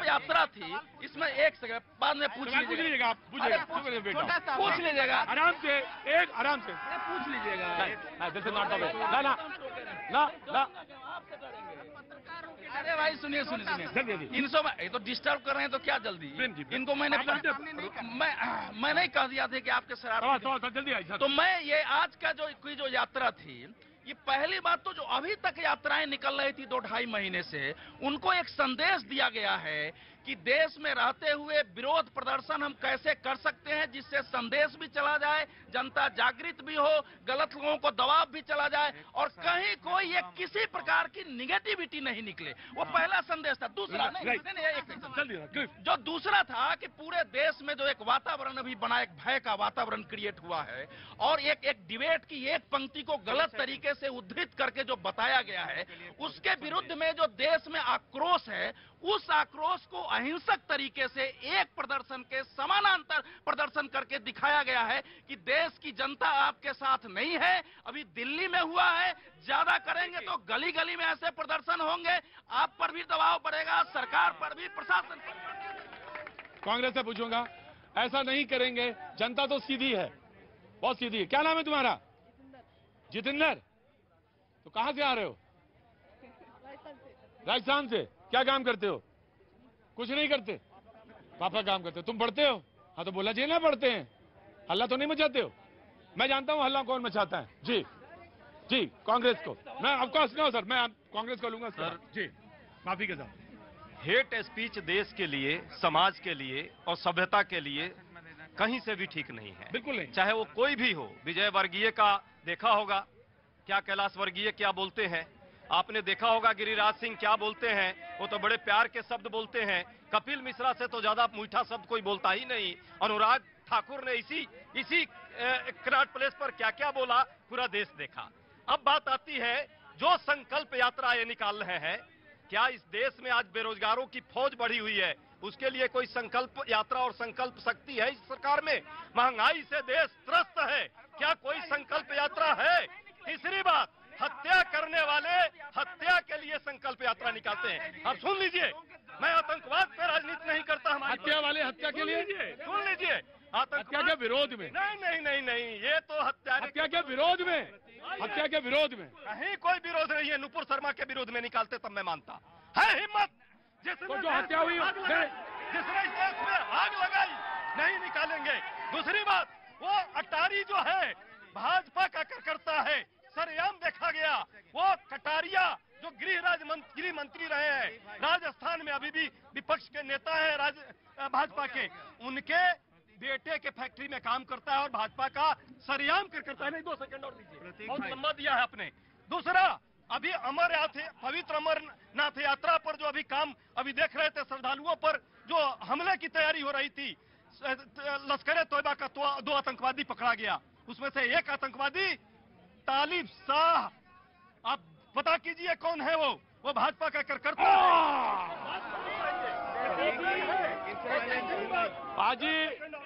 यात्रा थी, इसमें एक सेकंड बाद में पूछ लीजिएगा, आप पूछ लीजिएगा आराम से, एक आराम से पूछ लीजिएगा। This is not the way. ना ना ना ना, अरे भाई सुनिए, इनको ये तो डिस्टर्ब कर रहे हैं तो क्या जल्दी, इनको मैं नहीं कह दिया था कि आपके शरारत जल्दी आई। तो मैं ये आज का जो यात्रा थी, ये पहली बात तो जो अभी तक यात्राएं निकल रही थी 2-2.5 महीने से, उनको एक संदेश दिया गया है कि देश में रहते हुए विरोध प्रदर्शन हम कैसे कर सकते हैं जिससे संदेश भी चला जाए, जनता जागृत भी हो, गलत लोगों को दबाव भी चला जाए और कहीं कोई एक किसी प्रकार की निगेटिविटी नहीं निकले। वो पहला संदेश था। दूसरा जो दूसरा था कि पूरे देश में जो एक वातावरण अभी बना, एक भय का वातावरण क्रिएट हुआ है और एक डिबेट की एक पंक्ति को गलत तरीके से उद्धृत करके जो बताया गया है, उसके विरुद्ध में जो देश में आक्रोश है, उस आक्रोश को अहिंसक तरीके से एक प्रदर्शन के समानांतर प्रदर्शन करके दिखाया गया है कि देश की जनता आपके साथ नहीं है। अभी दिल्ली में हुआ है, ज्यादा करेंगे तो गली गली में ऐसे प्रदर्शन होंगे, आप पर भी दबाव पड़ेगा, सरकार पर भी, प्रशासन पर। कांग्रेस से पूछूंगा, ऐसा नहीं करेंगे, जनता तो सीधी है, बहुत सीधी है। क्या नाम है तुम्हारा? जितेंद्र। तो कहां से आ रहे हो? राजस्थान से। क्या काम करते हो? कुछ नहीं करते, पापा काम करते हो। तुम पढ़ते हो? हाँ तो बोला चाहिए ना पढ़ते हैं, हल्ला तो नहीं मचाते हो। मैं जानता हूँ हल्ला कौन मचाता है। जी जी, कांग्रेस को मैं ऑफकोर्स नो सर, मैं कांग्रेस को लूंगा सर। जी माफी के साथ। हेट स्पीच देश के लिए, समाज के लिए और सभ्यता के लिए कहीं से भी ठीक नहीं है। बिल्कुल नहीं, चाहे वो कोई भी हो। विजय वर्गीय का देखा होगा, क्या कैलाश वर्गीय क्या बोलते हैं, आपने देखा होगा गिरिराज सिंह क्या बोलते हैं, वो तो बड़े प्यार के शब्द बोलते हैं। कपिल मिश्रा से तो ज्यादा मीठा शब्द कोई बोलता ही नहीं। अनुराग ठाकुर ने इसी कराट प्लेस पर क्या क्या बोला, पूरा देश देखा। अब बात आती है जो संकल्प यात्रा ये निकाल रहे हैं, क्या इस देश में आज बेरोजगारों की फौज बढ़ी हुई है, उसके लिए कोई संकल्प यात्रा और संकल्प शक्ति है इस सरकार में? महंगाई से देश त्रस्त है, क्या कोई संकल्प यात्रा है? तीसरी बात, हत्या करने वाले हत्या के लिए संकल्प यात्रा निकालते हैं। अब सुन लीजिए, मैं आतंकवाद पे राजनीति नहीं करता। हमारी हत्या वाले हत्या के लिए, सुन लीजिए, हत्या के विरोध में नहीं, ये तो हत्या के विरोद में, हत्या के विरोध में कहीं कोई विरोध नहीं है। नुपुर शर्मा के विरोध में निकालते तब मैं मानता है। हिम्मत तो जो हत्या हुई जिसने इस देश में आग लगाई, नहीं निकालेंगे। दूसरी बात, वो अटारी जो है भाजपा का कार्यकर्ता है, सरेआम देखा गया। वो कटारिया जो गृह मंत्री रहे हैं राजस्थान में, अभी भी विपक्ष के नेता है भाजपा के, उनके बेटे के फैक्ट्री में काम करता है और भाजपा का सरेआम कार्यकर्ता है। नहीं, 2 सेकंड और दीजिए, बहुत लंबा दिया है आपने। दूसरा, अभी पवित्र अमरनाथ यात्रा पर जो अभी काम अभी देख रहे थे, श्रद्धालुओं पर जो हमले की तैयारी हो रही थी, लश्कर तोयबा का 2 आतंकवादी पकड़ा गया, उसमें से एक आतंकवादी तालिब शाह। आप पता कीजिए कौन है वो भाजपा का कार्यकर्ता है। बाजी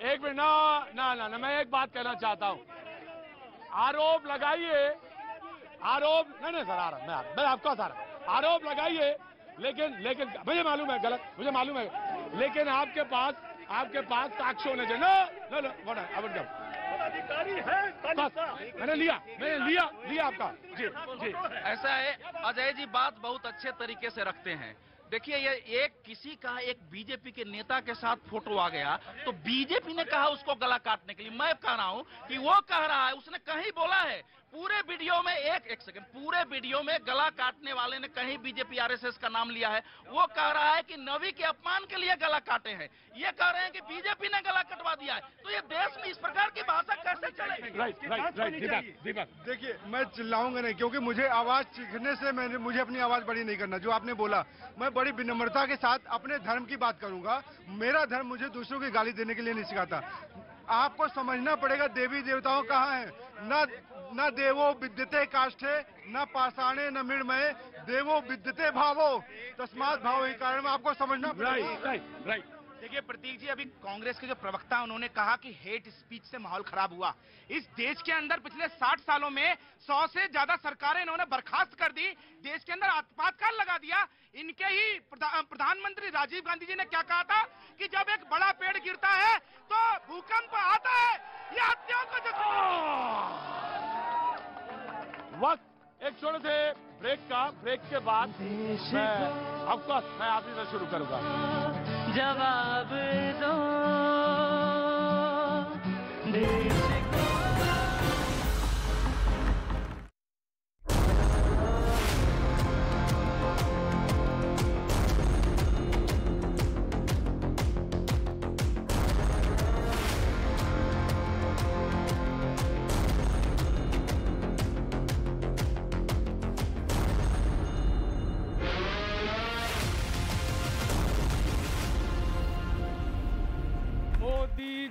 एक मिनट ना, मैं एक बात कहना चाहता हूँ। आरोप लगाइए, नहीं सर, आ रहा मैं आपको आ रहा, आरोप लगाइए, लेकिन मुझे मालूम है गलत, मुझे मालूम है, लेकिन आपके पास साक्ष्य होने चाहिए ना। अधिकारी है, मैंने लिया आपका। जी ऐसा है अजय जी, बात बहुत अच्छे तरीके से रखते हैं। देखिए, ये किसी का एक बीजेपी के नेता के साथ फोटो आ गया तो बीजेपी ने कहा उसको गला काटने के लिए। मैं कह रहा हूं कि वो कह रहा है, उसने कहीं बोला है, पूरे वीडियो में एक सेकंड, पूरे वीडियो में गला काटने वाले ने कहीं बीजेपी आरएसएस का नाम लिया है। वो कह रहा है कि नवी के अपमान के लिए गला काटे हैं, ये कह रहे हैं कि बीजेपी ने गला कटवा दिया है। तो ये देश में इस प्रकार की भाषा कैसे चलेगी? राइट दीपक, देखिए, मैं चिल्लाऊंगा नहीं, क्योंकि मुझे आवाज सीखने से मुझे अपनी आवाज बड़ी नहीं करना। जो आपने बोला, मैं बड़ी विनम्रता के साथ अपने धर्म की बात करूंगा। मेरा धर्म मुझे दूसरों की गाली देने के लिए नहीं सिखाता। आपको समझना पड़ेगा देवी देवताओं कहाँ हैं। न देवो विद्यते काष्ठे, न पाषाणे न मृण्मये, देवो विद्यते भावो तस्मात् भाव। कारण आपको समझना पड़ेगा। राइट। देखिए प्रतीक जी, अभी कांग्रेस के जो प्रवक्ता उन्होंने कहा कि हेट स्पीच से माहौल खराब हुआ। इस देश के अंदर पिछले 60 सालों में 100 से ज्यादा सरकारें इन्होंने बर्खास्त कर दी, देश के अंदर आपातकाल लगा दिया। इनके ही प्रधानमंत्री राजीव गांधी जी ने क्या कहा था कि जब एक बड़ा पेड़ गिरता है तो भूकंप आता है। ये हत्याओं को वक्त एक छोटे से ब्रेक के बाद मैं आप ही से शुरू करूंगा। जवाब दो देश को।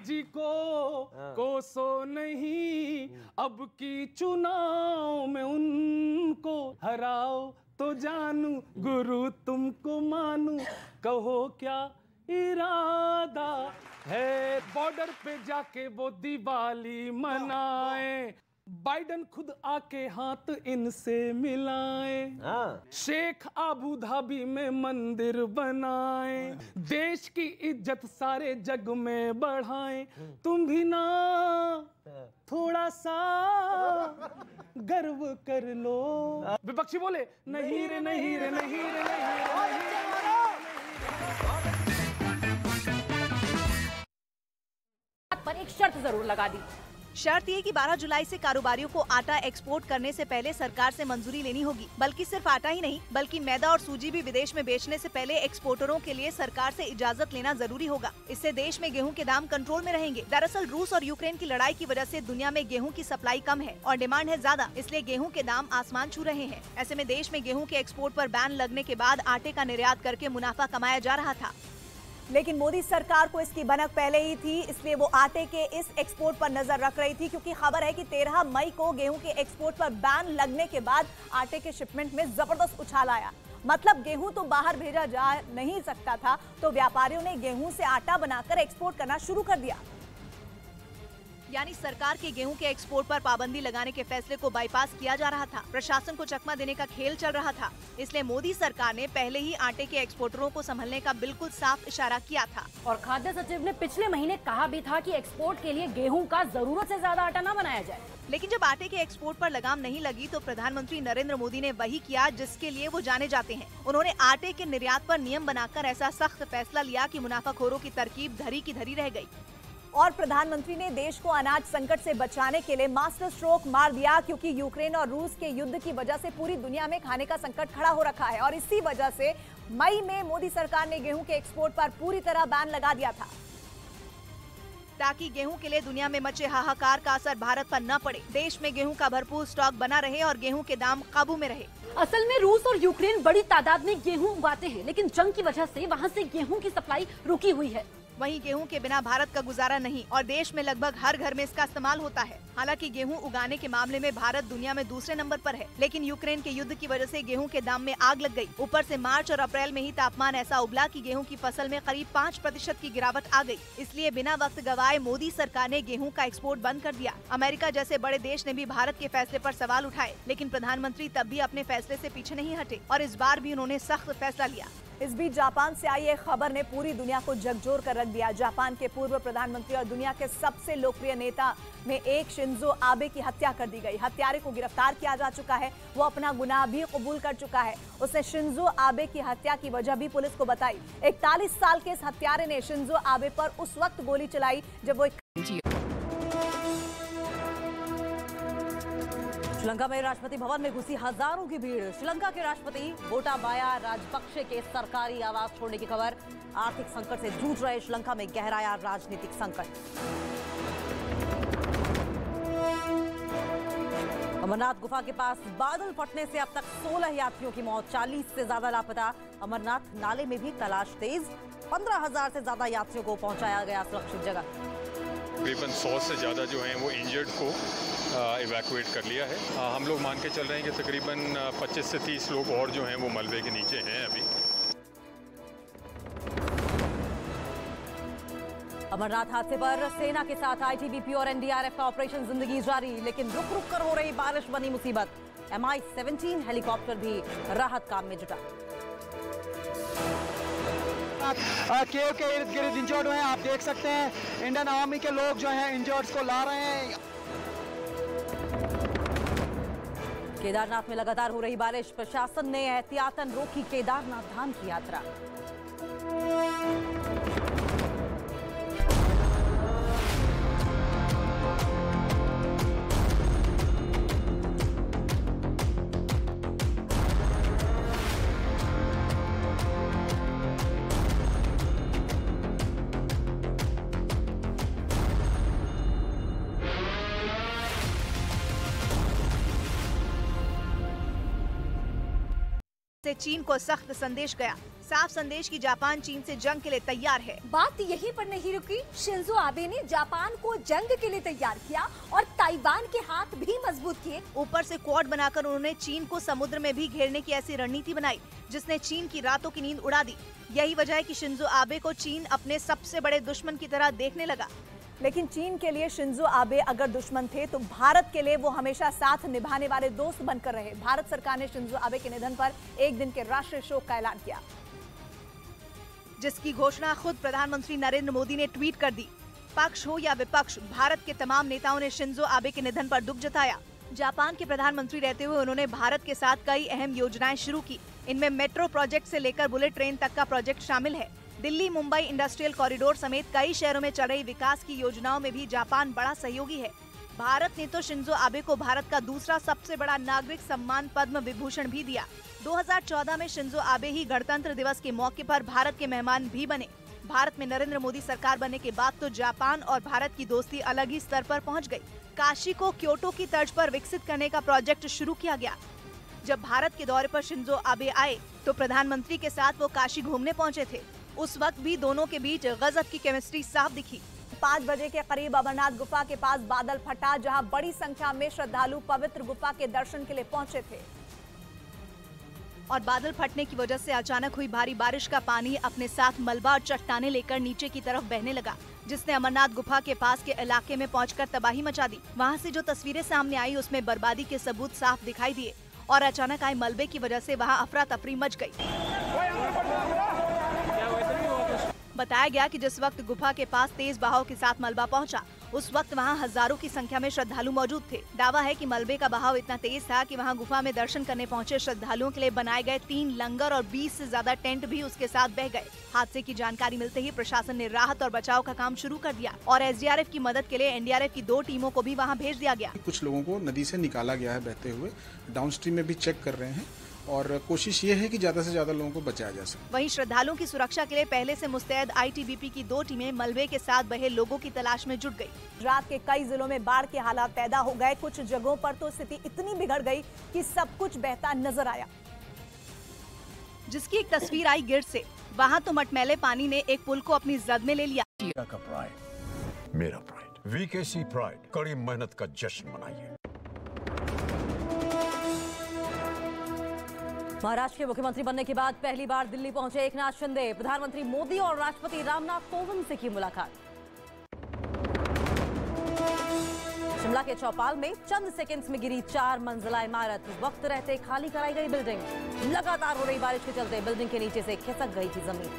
जी को कोसो नहीं, अब की चुनाव में उनको हराओ तो जानू, गुरु तुमको मानू, कहो क्या इरादा है। बॉर्डर पे जाके वो दिवाली मनाए, बाइडन खुद आके हाथ इनसे मिलाए, शेख अबू धाबी में मंदिर बनाए, देश की इज्जत सारे जग में बढ़ाएं। तुम भी ना थोड़ा सा गर्व कर लो। विपक्षी बोले नहीं रे नहीं रे नहीं रे नहीं रे। पर एक शर्त जरूर लगा दी। शर्त ये कि 12 जुलाई से कारोबारियों को आटा एक्सपोर्ट करने से पहले सरकार से मंजूरी लेनी होगी। बल्कि सिर्फ आटा ही नहीं, बल्कि मैदा और सूजी भी विदेश में बेचने से पहले एक्सपोर्टरों के लिए सरकार से इजाजत लेना जरूरी होगा। इससे देश में गेहूं के दाम कंट्रोल में रहेंगे। दरअसल रूस और यूक्रेन की लड़ाई की वजह से दुनिया में गेहूं की सप्लाई कम है और डिमांड है ज्यादा, इसलिए गेहूं के दाम आसमान छू रहे हैं। ऐसे में देश में गेहूं के एक्सपोर्ट पर बैन लगने के बाद आटे का निर्यात करके मुनाफा कमाया जा रहा था। लेकिन मोदी सरकार को इसकी भनक पहले ही थी, इसलिए वो आटे के इस एक्सपोर्ट पर नजर रख रही थी, क्योंकि खबर है कि 13 मई को गेहूं के एक्सपोर्ट पर बैन लगने के बाद आटे के शिपमेंट में जबरदस्त उछाल आया। मतलब गेहूं तो बाहर भेजा जा नहीं सकता था, तो व्यापारियों ने गेहूं से आटा बनाकर एक्सपोर्ट करना शुरू कर दिया। यानी सरकार के गेहूं के एक्सपोर्ट पर पाबंदी लगाने के फैसले को बाईपास किया जा रहा था। प्रशासन को चकमा देने का खेल चल रहा था। इसलिए मोदी सरकार ने पहले ही आटे के एक्सपोर्टरों को संभलने का बिल्कुल साफ इशारा किया था। और खाद्य सचिव ने पिछले महीने कहा भी था कि एक्सपोर्ट के लिए गेहूं का जरूरत से ज्यादा आटा न बनाया जाए। लेकिन जब आटे के एक्सपोर्ट पर लगाम नहीं लगी तो प्रधानमंत्री नरेंद्र मोदी ने वही किया जिसके लिए वो जाने जाते हैं। उन्होंने आटे के निर्यात पर नियम बनाकर ऐसा सख्त फैसला लिया कि मुनाफाखोरों की तरकीब धरी की धरी रह गई। और प्रधानमंत्री ने देश को अनाज संकट से बचाने के लिए मास्टर स्ट्रोक मार दिया, क्योंकि यूक्रेन और रूस के युद्ध की वजह से पूरी दुनिया में खाने का संकट खड़ा हो रखा है। और इसी वजह से मई में मोदी सरकार ने गेहूं के एक्सपोर्ट पर पूरी तरह बैन लगा दिया था, ताकि गेहूं के लिए दुनिया में मचे हाहाकार का असर भारत पर न पड़े। देश में गेहूं का भरपूर स्टॉक बना रहे और गेहूं के दाम काबू में रहे। असल में रूस और यूक्रेन बड़ी तादाद में गेहूं उगाते हैं, लेकिन जंग की वजह से वहां से गेहूं की सप्लाई रुकी हुई है। वहीं गेहूं के बिना भारत का गुजारा नहीं और देश में लगभग हर घर में इसका इस्तेमाल होता है। हालांकि गेहूं उगाने के मामले में भारत दुनिया में दूसरे नंबर पर है, लेकिन यूक्रेन के युद्ध की वजह से गेहूं के दाम में आग लग गई। ऊपर से मार्च और अप्रैल में ही तापमान ऐसा उबला कि गेहूं की फसल में करीब 5% की गिरावट आ गई। इसलिए बिना वक्त गवाए मोदी सरकार ने गेहूं का एक्सपोर्ट बंद कर दिया। अमेरिका जैसे बड़े देश ने भी भारत के फैसले पर सवाल उठाए, लेकिन प्रधानमंत्री तब भी अपने फैसले से पीछे नहीं हटे और इस बार भी उन्होंने सख्त फैसला लिया। इस बीच जापान से आई एक खबर ने पूरी दुनिया को झकझोर कर रख दिया। जापान के पूर्व प्रधानमंत्री और दुनिया के सबसे लोकप्रिय नेता में एक शिंजो आबे की हत्या कर दी गई। हत्यारे को गिरफ्तार किया जा चुका है, वो अपना गुनाह भी कबूल कर चुका है। उसने शिंजो आबे की हत्या की वजह भी पुलिस को बताई। 41 साल के इस हत्यारे ने शिंजो आबे पर उस वक्त गोली चलाई जब वो श्रीलंका में राष्ट्रपति भवन में घुसी हजारों की भीड़। श्रीलंका के राष्ट्रपति गोटाबाया राजपक्षे के सरकारी आवास छोड़ने की खबर। आर्थिक संकट से जूझ रहे श्रीलंका में गहराया राजनीतिक संकट। अमरनाथ गुफा के पास बादल फटने से अब तक 16 यात्रियों की मौत, 40 से ज्यादा लापता। अमरनाथ नाले में भी तलाश तेज, 15,000 से ज्यादा यात्रियों को पहुंचाया गया सुरक्षित जगह। तकरीबन 100 से ज़्यादा जो हैं वो इंजर्ड को इवैक्यूएट कर लिया है। हम लोग मान के चल रहे हैं कि तकरीबन 25 से 30 लोग और जो हैं वो मलबे के नीचे हैं अभी। अमरनाथ हादसे पर सेना के साथ आईटीबीपी और एनडीआरएफ का ऑपरेशन जिंदगी जारी, लेकिन रुक रुक कर हो रही बारिश बनी मुसीबत। MI-17 हेलीकॉप्टर भी राहत काम में जुटा। केव के इर्द गिर्द इंजर्ड हैं, आप देख सकते हैं इंडियन आर्मी के लोग जो हैं इंजर्ड्स को ला रहे हैं। केदारनाथ में लगातार हो रही बारिश, प्रशासन ने एहतियातन रोकी केदारनाथ धाम की यात्रा। से चीन को सख्त संदेश गया। साफ संदेश की जापान चीन से जंग के लिए तैयार है। बात यहीं पर नहीं रुकी। शिंजो आबे ने जापान को जंग के लिए तैयार किया और ताइवान के हाथ भी मजबूत किए। ऊपर से क्वाड बनाकर उन्होंने चीन को समुद्र में भी घेरने की ऐसी रणनीति बनाई जिसने चीन की रातों की नींद उड़ा दी। यही वजह है कि शिंजो आबे को चीन अपने सबसे बड़े दुश्मन की तरह देखने लगा। लेकिन चीन के लिए शिंजो आबे अगर दुश्मन थे तो भारत के लिए वो हमेशा साथ निभाने वाले दोस्त बनकर रहे। भारत सरकार ने शिंजो आबे के निधन पर एक दिन के राष्ट्रीय शोक का ऐलान किया, जिसकी घोषणा खुद प्रधानमंत्री नरेंद्र मोदी ने ट्वीट कर दी। पक्ष हो या विपक्ष, भारत के तमाम नेताओं ने शिंजो आबे के निधन पर दुख जताया। जापान के प्रधानमंत्री रहते हुए उन्होंने भारत के साथ कई अहम योजनाएं शुरू की। इनमें मेट्रो प्रोजेक्ट से लेकर बुलेट ट्रेन तक का प्रोजेक्ट शामिल है। दिल्ली मुंबई इंडस्ट्रियल कॉरिडोर समेत कई शहरों में चल रही विकास की योजनाओं में भी जापान बड़ा सहयोगी है। भारत ने तो शिंजो आबे को भारत का दूसरा सबसे बड़ा नागरिक सम्मान पद्म विभूषण भी दिया। 2014 में शिंजो आबे ही गणतंत्र दिवस के मौके पर भारत के मेहमान भी बने। भारत में नरेंद्र मोदी सरकार बनने के बाद तो जापान और भारत की दोस्ती अलग ही स्तर पर पहुंच गई। काशी को क्योटो की तर्ज पर विकसित करने का प्रोजेक्ट शुरू किया गया। जब भारत के दौरे पर शिंजो आबे आए तो प्रधानमंत्री के साथ वो काशी घूमने पहुंचे थे। उस वक्त भी दोनों के बीच गजब की केमिस्ट्री साफ दिखी। 5 बजे के करीब अमरनाथ गुफा के पास बादल फटा, जहां बड़ी संख्या में श्रद्धालु पवित्र गुफा के दर्शन के लिए पहुंचे थे। और बादल फटने की वजह से अचानक हुई भारी बारिश का पानी अपने साथ मलबा और चट्टाने लेकर नीचे की तरफ बहने लगा, जिसने अमरनाथ गुफा के पास के इलाके में पहुंचकर तबाही मचा दी। वहां से जो तस्वीरें सामने आई उसमें बर्बादी के सबूत साफ दिखाई दिए और अचानक आए मलबे की वजह से वहां अफरा तफरी मच गई। बताया गया कि जिस वक्त गुफा के पास तेज बहाव के साथ मलबा पहुंचा, उस वक्त वहां हजारों की संख्या में श्रद्धालु मौजूद थे। दावा है कि मलबे का बहाव इतना तेज था कि वहां गुफा में दर्शन करने पहुंचे श्रद्धालुओं के लिए बनाए गए 3 लंगर और 20 से ज्यादा टेंट भी उसके साथ बह गए। हादसे की जानकारी मिलते ही प्रशासन ने राहत और बचाव का काम शुरू कर दिया और एसडीआरएफ की मदद के लिए एनडीआरएफ की 2 टीमों को भी वहाँ भेज दिया गया। कुछ लोगों को नदी से निकाला गया है बहते हुए, डाउनस्ट्रीम में भी चेक कर रहे हैं और कोशिश ये है कि ज्यादा से ज्यादा लोगों को बचाया जा सके। वहीं श्रद्धालुओं की सुरक्षा के लिए पहले से मुस्तैद आईटीबीपी की 2 टीमें मलबे के साथ बहे लोगों की तलाश में जुट गई। गुजरात के कई जिलों में बाढ़ के हालात पैदा हो गए। कुछ जगहों पर तो स्थिति इतनी बिगड़ गई कि सब कुछ बहता नजर आया, जिसकी एक तस्वीर आई गिर से। वहाँ तो मटमैले पानी ने एक पुल को अपनी जद में ले लिया। का प्राइड, मेरा प्राइड, वीकेसी प्राइड, कड़ी मेहनत का जश्न मनाइए। महाराष्ट्र के मुख्यमंत्री बनने के बाद पहली बार दिल्ली पहुंचे एकनाथ शिंदे। प्रधानमंत्री मोदी और राष्ट्रपति रामनाथ कोविंद से की मुलाकात। शिमला के चौपाल में चंद सेकंड्स में गिरी 4 मंजिला इमारत। वक्त रहते खाली कराई गई बिल्डिंग। लगातार हो रही बारिश के चलते बिल्डिंग के नीचे से खिसक गई थी जमीन।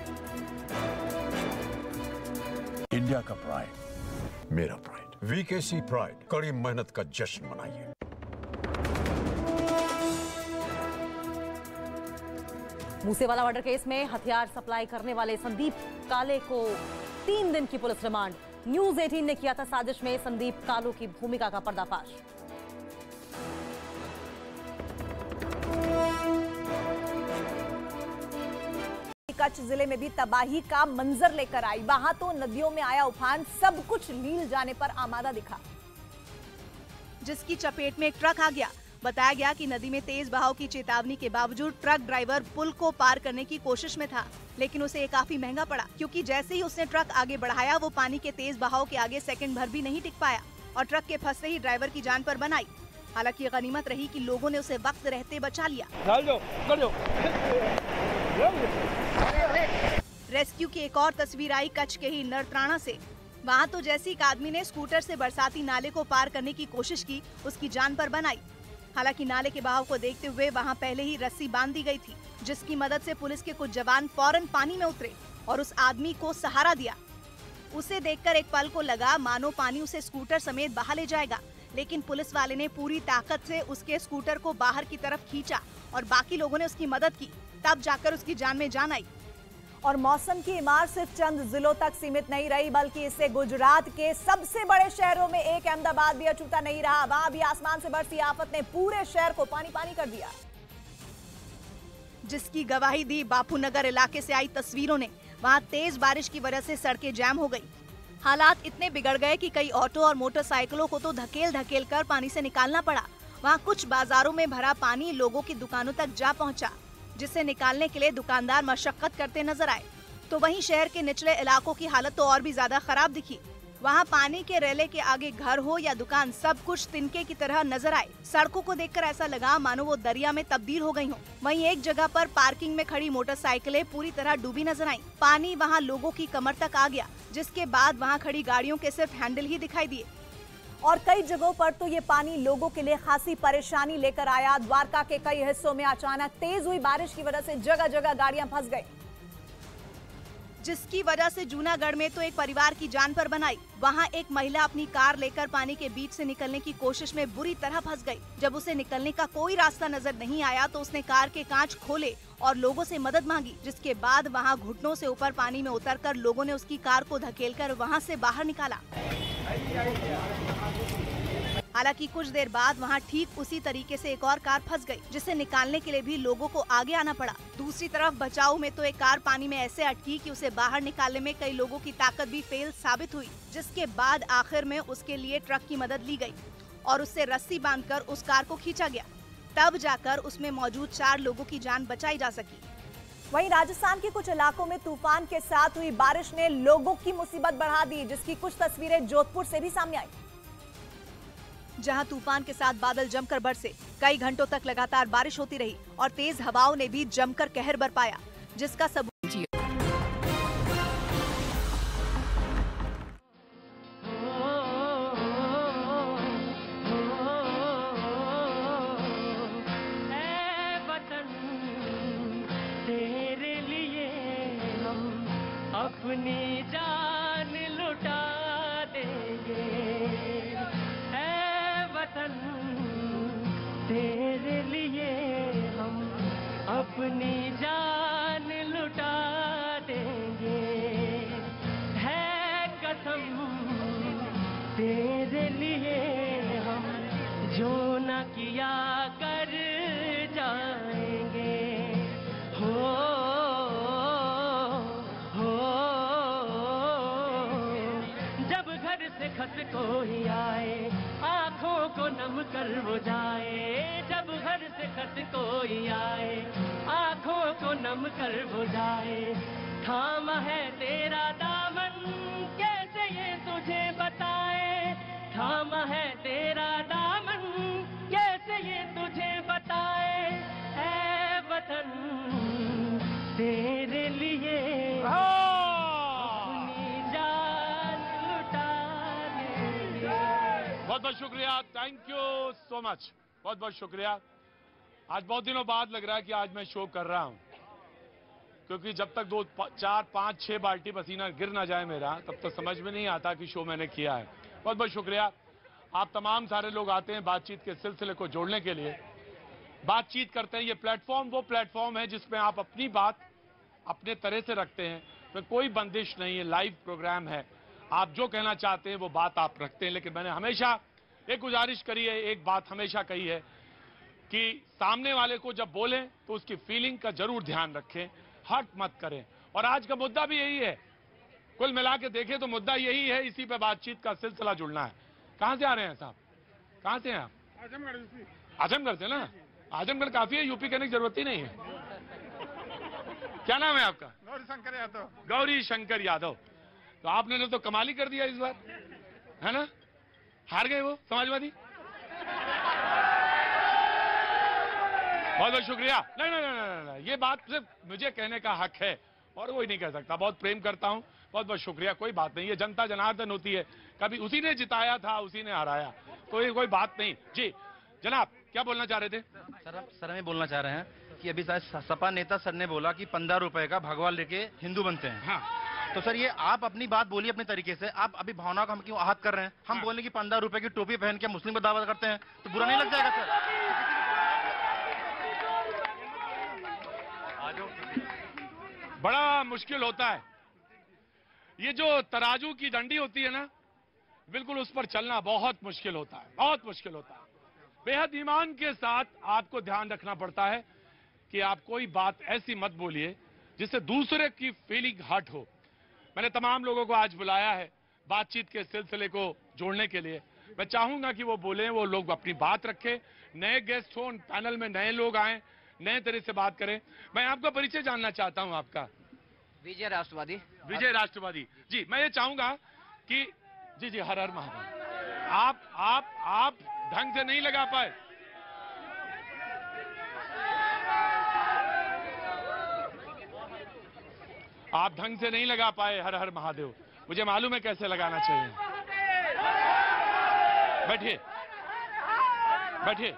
इंडिया का प्राइड, मेरा प्राइड, वीकेसी प्राइड, कड़ी मेहनत का जश्न मनाइए। मूसेवाला मर्डर केस में हथियार सप्लाई करने वाले संदीप काले को 3 दिन की पुलिस रिमांड। न्यूज 18 ने किया था साजिश में संदीप कालो की भूमिका का पर्दाफाश। कच्छ जिले में भी तबाही का मंजर लेकर आई। वहां तो नदियों में आया उफान सब कुछ लील जाने पर आमादा दिखा, जिसकी चपेट में एक ट्रक आ गया। बताया गया कि नदी में तेज बहाव की चेतावनी के बावजूद ट्रक ड्राइवर पुल को पार करने की कोशिश में था, लेकिन उसे ये काफी महंगा पड़ा, क्योंकि जैसे ही उसने ट्रक आगे बढ़ाया वो पानी के तेज बहाव के आगे सेकंड भर भी नहीं टिक पाया और ट्रक के फंसते ही ड्राइवर की जान पर बनाई। हालांकि गनीमत रही कि लोगों ने उसे वक्त रहते बचा लिया। रेस्क्यू की एक और तस्वीर आई कच्छ के ही नरत्राणा से। वहाँ तो जैसे एक आदमी ने स्कूटर से बरसाती नाले को पार करने की कोशिश की, उसकी जान पर बनाई। हालांकि नाले के बहाव को देखते हुए वहाँ पहले ही रस्सी बांध दी गई थी, जिसकी मदद से पुलिस के कुछ जवान फौरन पानी में उतरे और उस आदमी को सहारा दिया। उसे देखकर एक पल को लगा मानो पानी उसे स्कूटर समेत बहा ले जाएगा, लेकिन पुलिस वाले ने पूरी ताकत से उसके स्कूटर को बाहर की तरफ खींचा और बाकी लोगों ने उसकी मदद की, तब जाकर उसकी जान में जान आई। और मौसम की मार सिर्फ चंद जिलों तक सीमित नहीं रही, बल्कि इससे गुजरात के सबसे बड़े शहरों में एक अहमदाबाद भी अछूता नहीं रहा। वहां भी आसमान से बरसी आफत ने पूरे शहर को पानी पानी कर दिया, जिसकी गवाही दी बापूनगर इलाके से आई तस्वीरों ने। वहां तेज बारिश की वजह से सड़कें जैम हो गई। हालात इतने बिगड़ गए कि कई ऑटो और मोटरसाइकिलों को तो धकेल कर पानी से निकालना पड़ा। वहां कुछ बाजारों में भरा पानी लोगों की दुकानों तक जा पहुंचा, जिसे निकालने के लिए दुकानदार मशक्कत करते नजर आए। तो वहीं शहर के निचले इलाकों की हालत तो और भी ज्यादा खराब दिखी। वहां पानी के रेले के आगे घर हो या दुकान, सब कुछ तिनके की तरह नजर आए। सड़कों को देखकर ऐसा लगा मानो वो दरिया में तब्दील हो गई हो। वहीं एक जगह पर पार्किंग में खड़ी मोटरसाइकिलें पूरी तरह डूबी नजर आईं। पानी वहां लोगों की कमर तक आ गया, जिसके बाद वहां खड़ी गाड़ियों के सिर्फ हैंडल ही दिखाई दिए। और कई जगहों पर तो ये पानी लोगों के लिए खासी परेशानी लेकर आया। द्वारका के कई हिस्सों में अचानक तेज हुई बारिश की वजह से जगह जगह गाड़ियां फंस गई, जिसकी वजह से जूनागढ़ में तो एक परिवार की जान पर बनाई। वहां एक महिला अपनी कार लेकर पानी के बीच से निकलने की कोशिश में बुरी तरह फंस गई। जब उसे निकलने का कोई रास्ता नजर नहीं आया तो उसने कार के कांच खोले और लोगों से मदद मांगी, जिसके बाद वहां घुटनों से ऊपर पानी में उतरकर लोगों ने उसकी कार को धकेलकर वहां से बाहर निकाला। हालांकि कुछ देर बाद वहां ठीक उसी तरीके से एक और कार फंस गई, जिसे निकालने के लिए भी लोगों को आगे आना पड़ा। दूसरी तरफ बचाव में तो एक कार पानी में ऐसे अटकी कि उसे बाहर निकालने में कई लोगों की ताकत भी फेल साबित हुई, जिसके बाद आखिर में उसके लिए ट्रक की मदद ली गई और उससे रस्सी बांधकर उस कार को खींचा गया। तब जाकर उसमें मौजूद 4 लोगों की जान बचाई जा सकी। वहीं राजस्थान के कुछ इलाकों में तूफान के साथ हुई बारिश ने लोगों की मुसीबत बढ़ा दी, जिसकी कुछ तस्वीरें जोधपुर से भी सामने आई, जहां तूफान के साथ बादल जमकर बरसे। कई घंटों तक लगातार बारिश होती रही और तेज हवाओं ने भी जमकर कहर बरपाया, जिसका सबूत अपनी जान लुटा देंगे, ऐ वतन तेरे लिए हम अपनी जान लुटा देंगे, है कसम तेरे लिए हम जो न किया कर जाएंगे। खत कोई आए आंखों को नम कर वो जाए, जब घर से खत कोई आए आंखों को नम कर वो जाए। थामा है तेरा दामन कैसे ये तुझे बताए, थामा है तेरा दामन कैसे ये तुझे बताए, ऐ वतन तेरे लिए बहुत बहुत शुक्रिया, थैंक यू सो मच, बहुत बहुत शुक्रिया। आज बहुत दिनों बाद लग रहा है कि आज मैं शो कर रहा हूं, क्योंकि जब तक 2, 4, 5, 6 बाल्टी पसीना गिर ना जाए मेरा, तब तक समझ में नहीं आता कि शो मैंने किया है। बहुत बहुत शुक्रिया। आप तमाम सारे लोग आते हैं बातचीत के सिलसिले को जोड़ने के लिए, बातचीत करते हैं। ये प्लेटफॉर्म वो प्लेटफॉर्म है जिसमें आप अपनी बात अपने तरह से रखते हैं, तो कोई बंदिश नहीं है, लाइव प्रोग्राम है, आप जो कहना चाहते हैं वो बात आप रखते हैं। लेकिन मैंने हमेशा एक गुजारिश करी है, एक बात हमेशा कही है कि सामने वाले को जब बोलें तो उसकी फीलिंग का जरूर ध्यान रखें। हर्ट मत करें। और आज का मुद्दा भी यही है, कुल मिला के देखें तो मुद्दा यही है, इसी पे बातचीत का सिलसिला जुड़ना है। कहां से आ रहे हैं साहब, कहां से हैं आप? आजमगढ़ से ना? आजमगढ़ काफी है, यूपी कहने की जरूरत ही नहीं है। क्या नाम है आपका? गौरी शंकर यादव। गौरी शंकर यादव। तो आपने तो कमाल ही कर दिया इस बार, है ना? हार गए वो समाजवादी। बहुत बहुत शुक्रिया। नहीं नहीं नहीं नहीं, ये बात सिर्फ मुझे कहने का हक है और कोई नहीं कह सकता। बहुत प्रेम करता हूं, बहुत बहुत शुक्रिया। कोई बात नहीं, ये जनता जनार्दन होती है, कभी उसी ने जिताया था उसी ने हराया, कोई बात नहीं। जी जनाब, क्या बोलना चाह रहे थे? सर हमें बोलना चाह रहे हैं कि अभी सपा नेता सर ने बोला कि 15 रुपए का भगवा लेके हिंदू बनते हैं। हाँ। तो सर ये आप अपनी बात बोलिए अपने तरीके से, आप अभी भावनाओं को हम क्यों आहत कर रहे हैं? हम बोलें कि 15 रुपए की टोपी पहन के मुस्लिम पर दावा करते हैं तो बुरा नहीं लग जाएगा सर? बड़ा मुश्किल होता है, ये जो तराजू की डंडी होती है ना, बिल्कुल उस पर चलना बहुत मुश्किल होता है, बहुत मुश्किल होता है। बेहद ईमान के साथ आपको ध्यान रखना पड़ता है कि आप कोई बात ऐसी मत बोलिए जिससे दूसरे की फीलिंग हर्ट हो। मैंने तमाम लोगों को आज बुलाया है बातचीत के सिलसिले को जोड़ने के लिए। मैं चाहूंगा कि वो बोलें, वो लोग अपनी बात रखें, नए गेस्ट हो, पैनल में नए लोग आए, नए तरह से बात करें। मैं आपका परिचय जानना चाहता हूं। आपका? विजय राष्ट्रवादी। विजय राष्ट्रवादी जी। मैं ये चाहूंगा कि जी हर हर महादेव। आप ढंग से नहीं लगा पाए। आप ढंग से नहीं लगा पाए हर हर महादेव। मुझे मालूम है कैसे लगाना चाहिए। बैठिए बैठिए।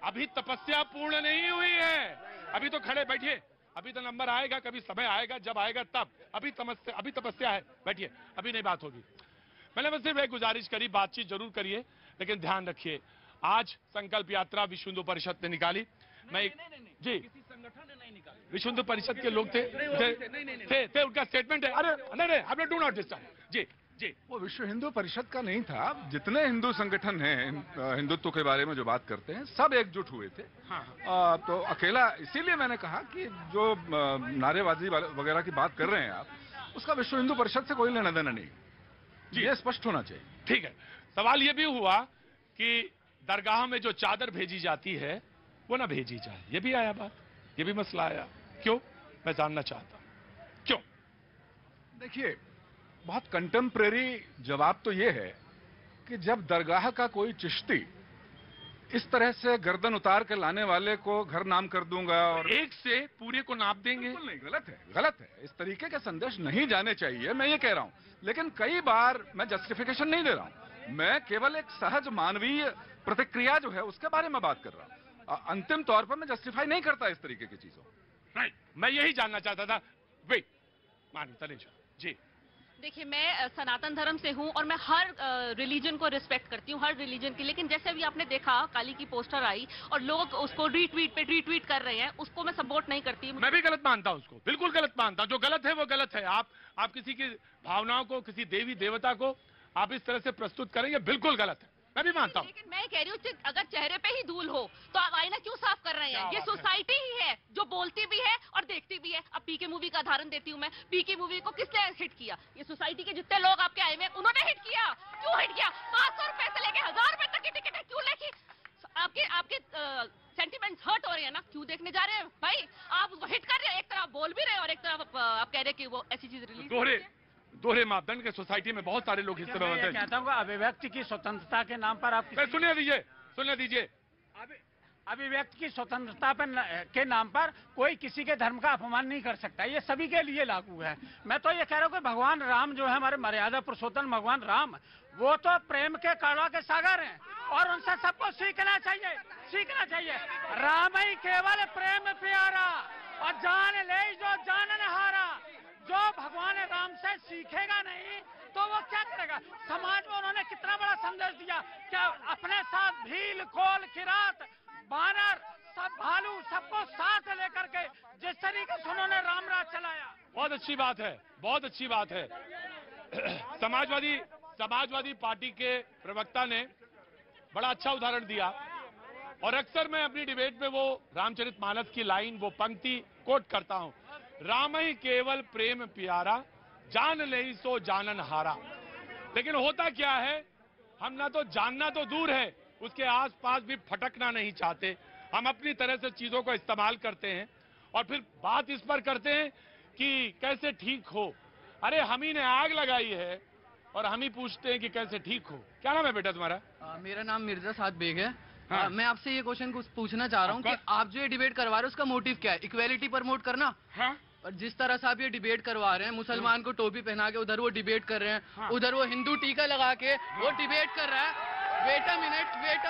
अभी तपस्या पूर्ण नहीं हुई है, अभी तो खड़े बैठिए। अभी तो नंबर आएगा, कभी समय आएगा, जब आएगा तब। अभी तपस्या है, बैठिए, अभी नहीं बात होगी। मैंने बस सिर्फ एक गुजारिश करी, बातचीत जरूर करिए, लेकिन ध्यान रखिए आज संकल्प यात्रा विश्व हिंदू परिषद ने निकाली। मैं जी विश्व हिंदू परिषद के लोग थे उनका स्टेटमेंट है। अरे नहीं आपने डू नॉट डिस्टर्ब। जी जी, वो विश्व हिंदू परिषद का नहीं था। जितने हिंदू संगठन हैं हिंदुत्व के बारे में जो बात करते हैं, सब एकजुट हुए थे। हाँ। तो अकेला, इसीलिए मैंने कहा कि जो नारेबाजी वगैरह की बात कर रहे हैं आप, उसका विश्व हिंदू परिषद से कोई लेना देना नहीं जी, ये स्पष्ट होना चाहिए। ठीक है। सवाल ये भी हुआ कि दरगाह में जो चादर भेजी जाती है वो ना भेजी जाए, ये भी आया बात, ये भी मसला आया। क्यों? मैं जानना चाहता हूं क्यों। देखिए, बहुत कंटेम्प्रेरी जवाब तो ये है कि जब दरगाह का कोई चिश्ती इस तरह से गर्दन उतार के लाने वाले को घर नाम कर दूंगा और एक से पूरे को नाप देंगे, नहीं, गलत है। इस तरीके के संदेश नहीं जाने चाहिए, मैं ये कह रहा हूं। लेकिन कई बार मैं जस्टिफिकेशन नहीं दे रहा हूं, मैं केवल एक सहज मानवीय प्रतिक्रिया जो है उसके बारे में बात कर रहा हूं। अंतिम तौर पर मैं जस्टिफाई नहीं करता इस तरीके की चीजों। राइट, मैं यही जानना चाहता था। वेट मानी तनेजा जी। देखिए, मैं सनातन धर्म से हूं और मैं हर रिलीजन को रिस्पेक्ट करती हूं, हर रिलीजन की। लेकिन जैसे अभी आपने देखा, काली की पोस्टर आई और लोग उसको रीट्वीट कर रहे हैं, उसको मैं सपोर्ट नहीं करती। मैं भी गलत मानता हूं उसको, बिल्कुल गलत मानता हूं। जो गलत है वो गलत है। आप किसी की भावनाओं को, किसी देवी देवता को आप इस तरह से प्रस्तुत करेंगे, बिल्कुल गलत है, मैं भी मानता हूं। लेकिन मैं कह रही हूँ, अगर चेहरे पे ही धूल हो तो आप आईना क्यों साफ कर रहे हैं? ये सोसाइटी ही है जो बोलती भी है और देखती भी है। अब पीके मूवी का उदाहरण देती हूँ मैं। पीके मूवी को किसने हिट किया? ये सोसाइटी के जितने लोग आपके आए हुए उन्होंने हिट किया। क्यों हिट किया? 500 रुपए से लेके 1000 रुपए तक की टिकट है, क्यों लेके? आपके सेंटिमेंट्स हर्ट हो रहे हैं ना, क्यों देखने जा रहे हैं भाई? आप उसको हिट कर रहे हैं, एक तरफ बोल भी रहे हैं और एक तरफ आप कह रहे हैं कि वो ऐसी चीज रिलीज। दोहरे मापदंड के सोसाइटी में बहुत सारे लोग इस तरह होते हैं। कहता हूँ अभिव्यक्ति की स्वतंत्रता के नाम पर आप सुनने दीजिए। अभिव्यक्ति की स्वतंत्रता के नाम पर कोई किसी के धर्म का अपमान नहीं कर सकता, ये सभी के लिए लागू है। मैं तो ये कह रहा हूँ कि भगवान राम जो है, हमारे मर्यादा पुरुषोत्तम भगवान राम, वो तो प्रेम के कड़वा के सागर हैं और उनसे सबको सीखना चाहिए। राम ही केवल प्रेम प्यारा और जान ले जो जानन हारा। जो भगवान राम से सीखेगा नहीं तो वो क्या करेगा? समाज में उन्होंने कितना बड़ा संदेश दिया, क्या अपने साथ भील, खोल, किरात, बानर, सब भालू, सबको साथ लेकर के जिस तरीके से उन्होंने राम राज चलाया। बहुत अच्छी बात है, बहुत अच्छी बात है। समाजवादी पार्टी के प्रवक्ता ने बड़ा अच्छा उदाहरण दिया और अक्सर मैं अपनी डिबेट में वो रामचरितमानस की लाइन, वो पंक्ति कोट करता हूं राम ही केवल प्रेम प्यारा, जान ले सो जानन हारा। लेकिन होता क्या है, हम ना तो जानना तो दूर है, उसके आसपास भी फटकना नहीं चाहते। हम अपनी तरह से चीजों को इस्तेमाल करते हैं और फिर बात इस पर करते हैं कि कैसे ठीक हो। अरे हम ही ने आग लगाई है और हम ही पूछते हैं कि कैसे ठीक हो। क्या नाम है बेटा तुम्हारा? मेरा नाम मिर्जा साद बेग है। हाँ। मैं आपसे ये क्वेश्चन कुछ पूछना चाह रहा हूँ कि आप जो ये डिबेट करवा रहे हो उसका मोटिव क्या है? इक्वेलिटी प्रमोट करना? हाँ। और जिस तरह से आप ये डिबेट करवा रहे हैं, मुसलमान को टोपी पहना के उधर वो डिबेट कर रहे हैं, हाँ। उधर वो हिंदू टीका लगा के वो डिबेट कर रहा है। वेट अ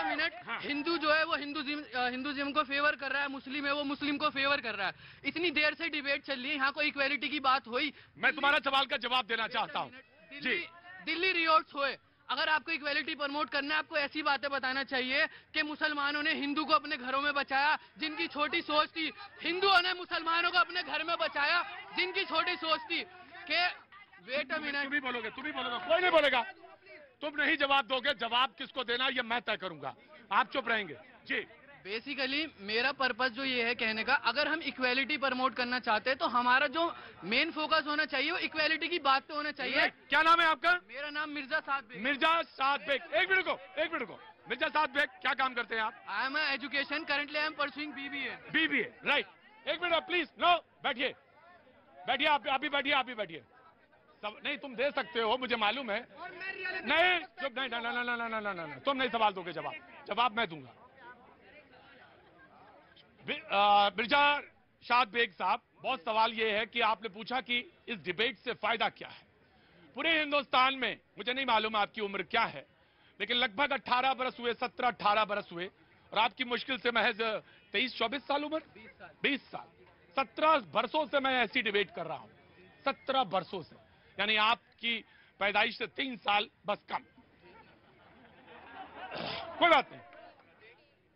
मिनट, हिंदू जो है वो हिंदुइज्म को फेवर कर रहा है, मुस्लिम है वो मुस्लिम को फेवर कर रहा है। इतनी देर से डिबेट चल रही है, यहाँ कोई इक्वेलिटी की बात हुई? मैं तुम्हारा सवाल का जवाब देना चाहता हूँ। दिल्ली रियोट्स हुए, अगर आपको इक्वेलिटी प्रमोट करना है, आपको ऐसी बातें बताना चाहिए कि मुसलमानों ने हिंदू को अपने घरों में बचाया जिनकी छोटी सोच थी, हिंदुओं ने मुसलमानों को अपने घर में बचाया जिनकी छोटी सोच थी। कि वेट अ मिनट, तुम ही बोलोगे, कोई नहीं बोलेगा। तुम नहीं जवाब दोगे, जवाब किसको देना ये मैं तय करूंगा, आप चुप रहेंगे। जी, बेसिकली मेरा पर्पस जो ये है कहने का, अगर हम इक्वेलिटी प्रमोट करना चाहते हैं तो हमारा जो मेन फोकस होना चाहिए वो इक्वेलिटी की बात पे होना चाहिए। क्या नाम है आपका? मेरा नाम मिर्जा साद बेग। मिर्जा साद बेग, एक मिनट को। मिर्जा साद बेग, क्या काम करते हैं आप? I am education, currently I am pursuing BBA, right. एक मिनट प्लीज, नो, बैठिए, आप अभी बैठिए। सब नहीं, तुम दे सकते हो, मुझे मालूम है। नहीं, चुप, नहीं, ना, तुम नहीं सवाल दोगे, जवाब मैं दूंगा। मिर्जा शाद बेग साहब, बहुत सवाल ये है कि आपने पूछा कि इस डिबेट से फायदा क्या है पूरे हिंदुस्तान में। मुझे नहीं मालूम आपकी उम्र क्या है, लेकिन लगभग 18 बरस हुए, 17-18 बरस हुए, और आपकी मुश्किल से महज 23-24 साल उम्र, 20 साल। 17 बरसों से मैं ऐसी डिबेट कर रहा हूं, 17 बरसों से, यानी आपकी पैदाइश से 3 साल बस कम। कोई बात नहीं।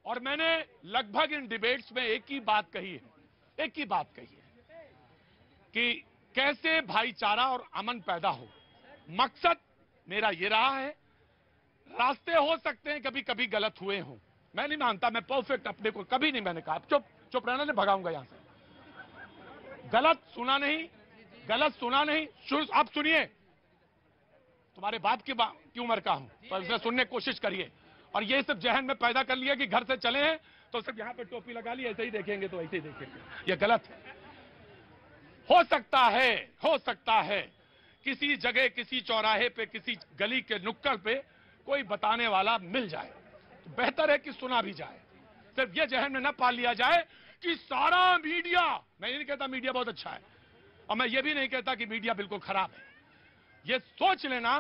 और मैंने लगभग इन डिबेट्स में एक ही बात कही है कि कैसे भाईचारा और अमन पैदा हो। मकसद मेरा ये रहा है। रास्ते हो सकते हैं कभी कभी गलत हुए हों, मैं नहीं मानता, मैं परफेक्ट अपने को कभी नहीं मैंने कहा। चुप रहना, नहीं भगाऊंगा यहां से। गलत सुना नहीं। आप सुनिए, तुम्हारे बाप की उम्र का हूं, पर इसे सुनने की कोशिश करिए। और ये सिर्फ जहन में पैदा कर लिया कि घर से चले हैं तो सिर्फ यहां पे टोपी लगा ली, ऐसे ही देखेंगे तो ऐसे ही देखेंगे, ये गलत है। हो सकता है किसी जगह, किसी चौराहे पे, किसी गली के नुक्कड़ पे कोई बताने वाला मिल जाए, तो बेहतर है कि सुना भी जाए। सिर्फ ये जहन में न पाल लिया जाए कि सारा मीडिया, मैं ये नहीं कहता मीडिया बहुत अच्छा है, और मैं ये भी नहीं कहता कि मीडिया बिल्कुल खराब है। ये सोच लेना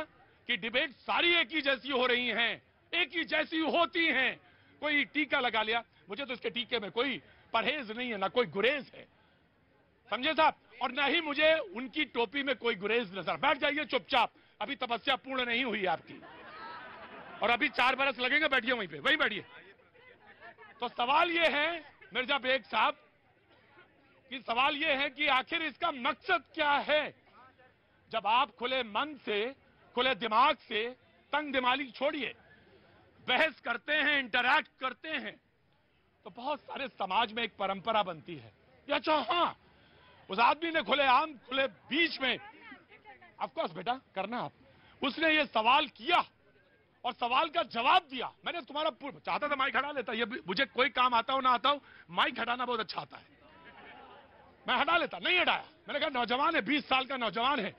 कि डिबेट सारी एक ही जैसी हो रही हैं, एक ही जैसी होती हैं। कोई टीका लगा लिया, मुझे तो इसके टीके में कोई परहेज नहीं है, ना कोई गुरेज है, समझे साहब, और ना ही मुझे उनकी टोपी में कोई गुरेज नजर। बैठ जाइए चुपचाप, अभी तपस्या पूर्ण नहीं हुई आपकी, और अभी 4 बरस लगेंगे, बैठिए वहीं बैठिए। तो सवाल ये है मिर्जा बेग साहब, कि सवाल ये है कि आखिर इसका मकसद क्या है। जब आप खुले मन से, खुले दिमाग से, तंग दिमागी छोड़िए, बहस करते हैं, इंटरैक्ट करते हैं, तो बहुत सारे समाज में एक परंपरा बनती है। अच्छा हाँ, उस आदमी ने खुले बीच में, ऑफ कोर्स बेटा करना आप, उसने ये सवाल किया और सवाल का जवाब दिया। मैंने तुम्हारा चाहता था माइक हटा लेता, ये मुझे कोई काम आता हो ना आता हो, माइक हटाना बहुत अच्छा आता है, मैं हटा लेता, नहीं हटाया। मैंने कहा नौजवान है, 20 साल का नौजवान है,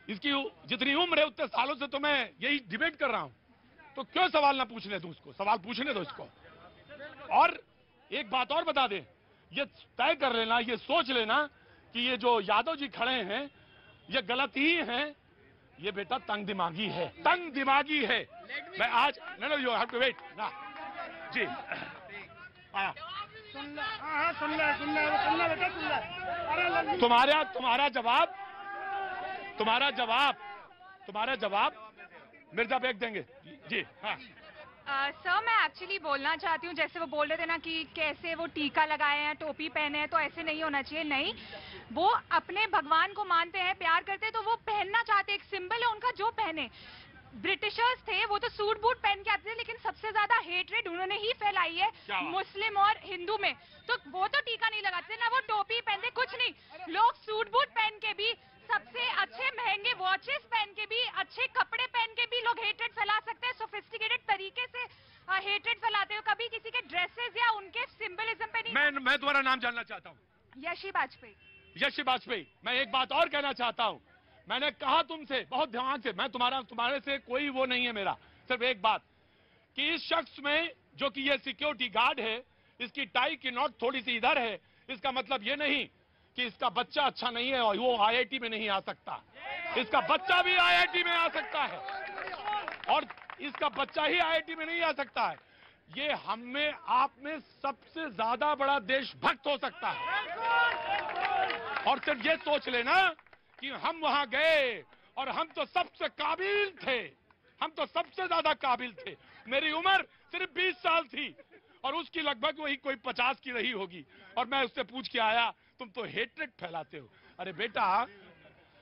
इसकी जितनी उम्र है उतने सालों से तो मैं यही डिबेट कर रहा हूं, तो क्यों सवाल ना पूछने दो उसको, सवाल पूछने दो इसको। और एक बात और बता दें, ये तय कर लेना, ये सोच लेना कि ये जो यादव जी खड़े हैं ये गलत ही हैं, ये बेटा तंग दिमागी है। मैं आज no you have to wait ना जी, तुम्हारा जवाब मिर्जा बेग देंगे जी। हाँ सर, मैं एक्चुअली बोलना चाहती हूँ, जैसे वो बोल रहे थे ना कि कैसे वो टीका लगाए हैं, टोपी पहने हैं, तो ऐसे नहीं होना चाहिए। नहीं, वो अपने भगवान को मानते हैं, प्यार करते हैं, तो वो पहनना चाहते हैं, एक सिंबल है उनका, जो पहने। ब्रिटिशर्स थे वो तो सूट बूट पहन के आते थे, लेकिन सबसे ज्यादा हेट्रेड उन्होंने ही फैलाई है मुस्लिम और हिंदू में। तो वो तो टीका नहीं लगाते ना, वो टोपी पहनते, कुछ नहीं। लोग सूट बूट पहन के भी, सबसे अच्छे महंगे वॉचेस पहन के भी, अच्छे कपड़े पहन के भी लोग हेट्रेड फैला सकते हैं। सोफिस्टिकेटेड तरीके से हेट्रेड फैलाते हो। कभी किसी के ड्रेसेस या उनके सिंबलिज्म पे नहीं। मैं तुम्हारा नाम जानना चाहता हूँ। यशी वाजपेयी। यशी वाजपेयी, मैं एक बात और कहना चाहता हूँ। मैंने कहा तुमसे बहुत ध्यान से, मैं तुम्हारे से कोई वो नहीं है मेरा, सिर्फ एक बात कि इस शख्स में जो कि ये सिक्योरिटी गार्ड है, इसकी टाई की नॉट थोड़ी सी इधर है, इसका मतलब ये नहीं कि इसका बच्चा अच्छा नहीं है और वो आईआईटी में नहीं आ सकता। इसका बच्चा भी आईआईटी में आ सकता है और इसका बच्चा ही आईआईटी में नहीं आ सकता है। ये हम में आप में सबसे ज्यादा बड़ा देशभक्त हो सकता है। और सिर्फ ये सोच लेना कि हम वहां गए और हम तो सबसे काबिल थे, हम तो सबसे ज्यादा काबिल थे। मेरी उम्र सिर्फ 20 साल थी और उसकी लगभग वही कोई 50 की रही होगी। और मैं उससे पूछ के आया, तुम तो हेट्रेड फैलाते हो। अरे बेटा,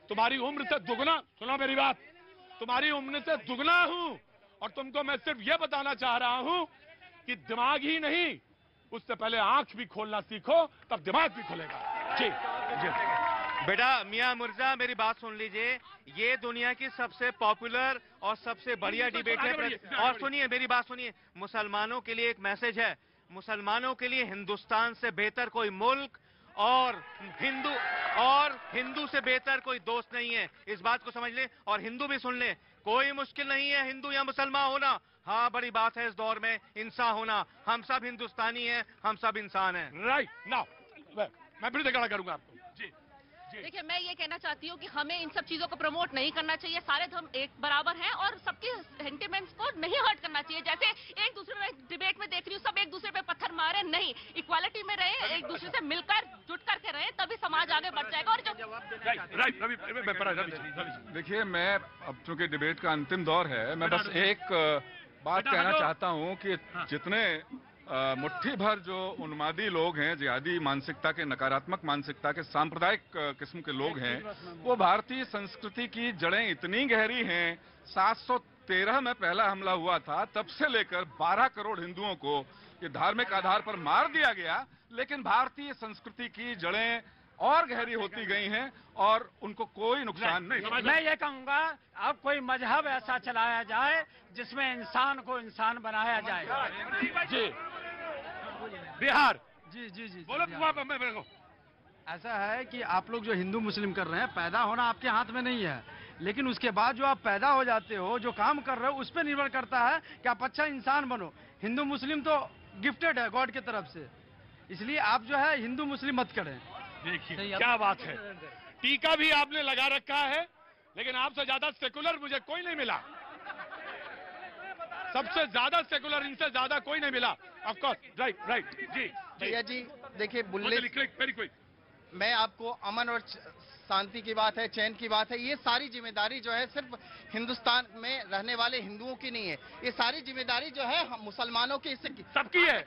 तुम्हारी उम्र से दुगना, सुनो मेरी बात, तुम्हारी उम्र से दुगना हूं और तुमको मैं सिर्फ ये बताना चाह रहा हूं कि दिमाग ही नहीं, उससे पहले आंख भी खोलना सीखो, तब दिमाग भी खुलेगा। जी जी बेटा मियां मुर्जा, मेरी बात सुन लीजिए। ये दुनिया की सबसे पॉपुलर और सबसे बढ़िया डिबेट है। और सुनिए मेरी बात सुनिए, मुसलमानों के लिए एक मैसेज है। मुसलमानों के लिए हिंदुस्तान से बेहतर कोई मुल्क और हिंदू से बेहतर कोई दोस्त नहीं है। इस बात को समझ ले और हिंदू भी सुन ले। कोई मुश्किल नहीं है हिंदू या मुसलमान होना। हाँ, बड़ी बात है इस दौर में इंसान होना। हम सब हिंदुस्तानी हैं, हम सब इंसान हैं। राइट नाउ मैं फिर से खड़ा करूंगा आपको। देखिए, मैं ये कहना चाहती हूँ कि हमें इन सब चीजों को प्रमोट नहीं करना चाहिए। सारे धर्म एक बराबर हैं और सबके सेंटिमेंट्स को नहीं हर्ट करना चाहिए। जैसे एक दूसरे में डिबेट में देख रही हूँ, सब एक दूसरे पे पत्थर मारे, नहीं, इक्वालिटी में रहे, एक दूसरे से मिलकर जुट करके रहे, तभी समाज आगे बढ़ जाएगा। और जो देखिए, मैं अब चूंकि डिबेट का अंतिम दौर है, मैं बस एक बात कहना चाहता हूँ कि जितने मुट्ठी भर जो उन्मादी लोग हैं, जिहादी मानसिकता के, नकारात्मक मानसिकता के, सांप्रदायिक किस्म के लोग हैं, वो भारतीय संस्कृति की जड़ें इतनी गहरी हैं। 713 में पहला हमला हुआ था, तब से लेकर 12 करोड़ हिंदुओं को ये धार्मिक आधार पर मार दिया गया, लेकिन भारतीय संस्कृति की जड़ें और गहरी होती गई हैं और उनको कोई नुकसान नहीं। मैं ये कहूँगा, अब कोई मजहब ऐसा चलाया जाए जिसमें इंसान को इंसान बनाया जाए। जी बिहार। जी बोलो। ऐसा है कि आप लोग जो हिंदू मुस्लिम कर रहे हैं, पैदा होना आपके हाथ में नहीं है, लेकिन उसके बाद जो आप पैदा हो जाते हो, जो काम कर रहे हो, उस पर निर्भर करता है कि आप अच्छा इंसान बनो। हिंदू मुस्लिम तो गिफ्टेड है गॉड की तरफ से, इसलिए आप जो है हिंदू मुस्लिम मत करें। देखिए क्या बात है, टीका भी आपने लगा रखा है, लेकिन आपसे ज्यादा सेकुलर मुझे कोई नहीं मिला। सबसे ज्यादा सेकुलर इनसे ज्यादा कोई नहीं मिला। ऑफ कोर्स, राइट जी भैया जी। देखिए बुल्ले, मैं आपको अमन और शांति की बात है, चैन की बात है, ये सारी जिम्मेदारी जो है सिर्फ हिंदुस्तान में रहने वाले हिंदुओं की नहीं है, ये सारी जिम्मेदारी जो है मुसलमानों की, सबकी है।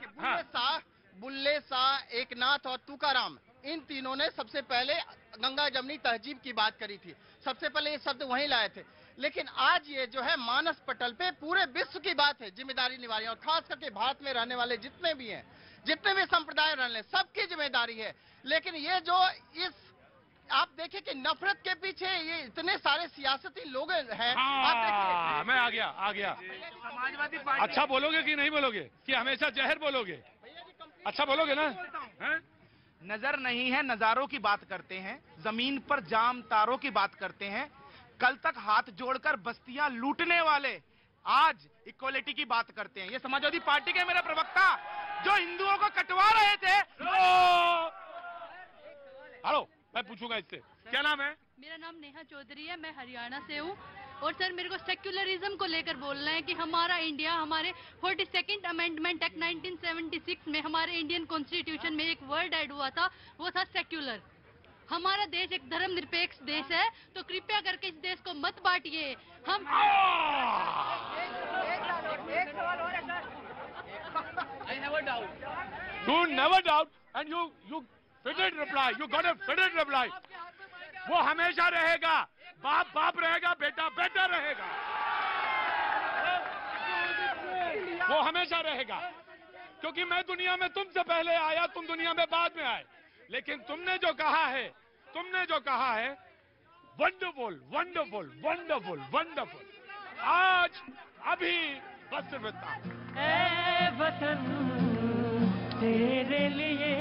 बुल्ले शाह, एकनाथ और तुकाराम, इन तीनों ने सबसे पहले गंगा जमनी तहजीब की बात करी थी, सबसे पहले ये शब्द वहीं लाए थे। लेकिन आज ये जो है मानस पटल पे पूरे विश्व की बात है जिम्मेदारी निभानी, और खास करके भारत में रहने वाले जितने भी हैं, जितने भी संप्रदाय रहने, सबकी जिम्मेदारी है। लेकिन ये जो आप देखें कि नफरत के पीछे ये इतने सारे सियासती लोग हैं। मैं आ गया। समाजवादी पार्टी अच्छा बोलोगे कि नहीं बोलोगे, कि हमेशा जहर बोलोगे? अच्छा बोलोगे ना? नजर नहीं है, नजारों की बात करते हैं, जमीन पर जाम तारों की बात करते हैं। कल तक हाथ जोड़कर बस्तियां लूटने वाले आज इक्वालिटी की बात करते हैं। ये समाजवादी पार्टी के मेरे प्रवक्ता जो हिंदुओं को कटवा रहे थे। हेलो, मैं पूछूंगा इससे, क्या नाम है? मेरा नाम नेहा चौधरी है, मैं हरियाणा से हूँ। और सर, मेरे को सेक्युलरिज्म को लेकर बोलना है कि हमारा इंडिया, हमारे 42nd अमेंडमेंट एक्ट 1976 में हमारे इंडियन कॉन्स्टिट्यूशन में एक वर्ड ऐड हुआ था, वो था सेक्युलर। हमारा देश एक धर्मनिरपेक्ष देश है, तो कृपया करके इस देश को मत बांटिए। हम I never doubt. You never doubt, and you fitted reply. You got a fitted reply. वो हमेशा रहेगा, बाप बाप रहेगा, बेटा बेटा रहेगा। वो हमेशा रहेगा, क्योंकि मैं दुनिया में तुमसे पहले आया, तुम दुनिया में बाद में आए। लेकिन तुमने जो कहा है वंडरफुल वंडरफुल वंडरफुल वंडरफुल, आज अभी बस सिर्फ इतना। ऐ वतन तेरे लिए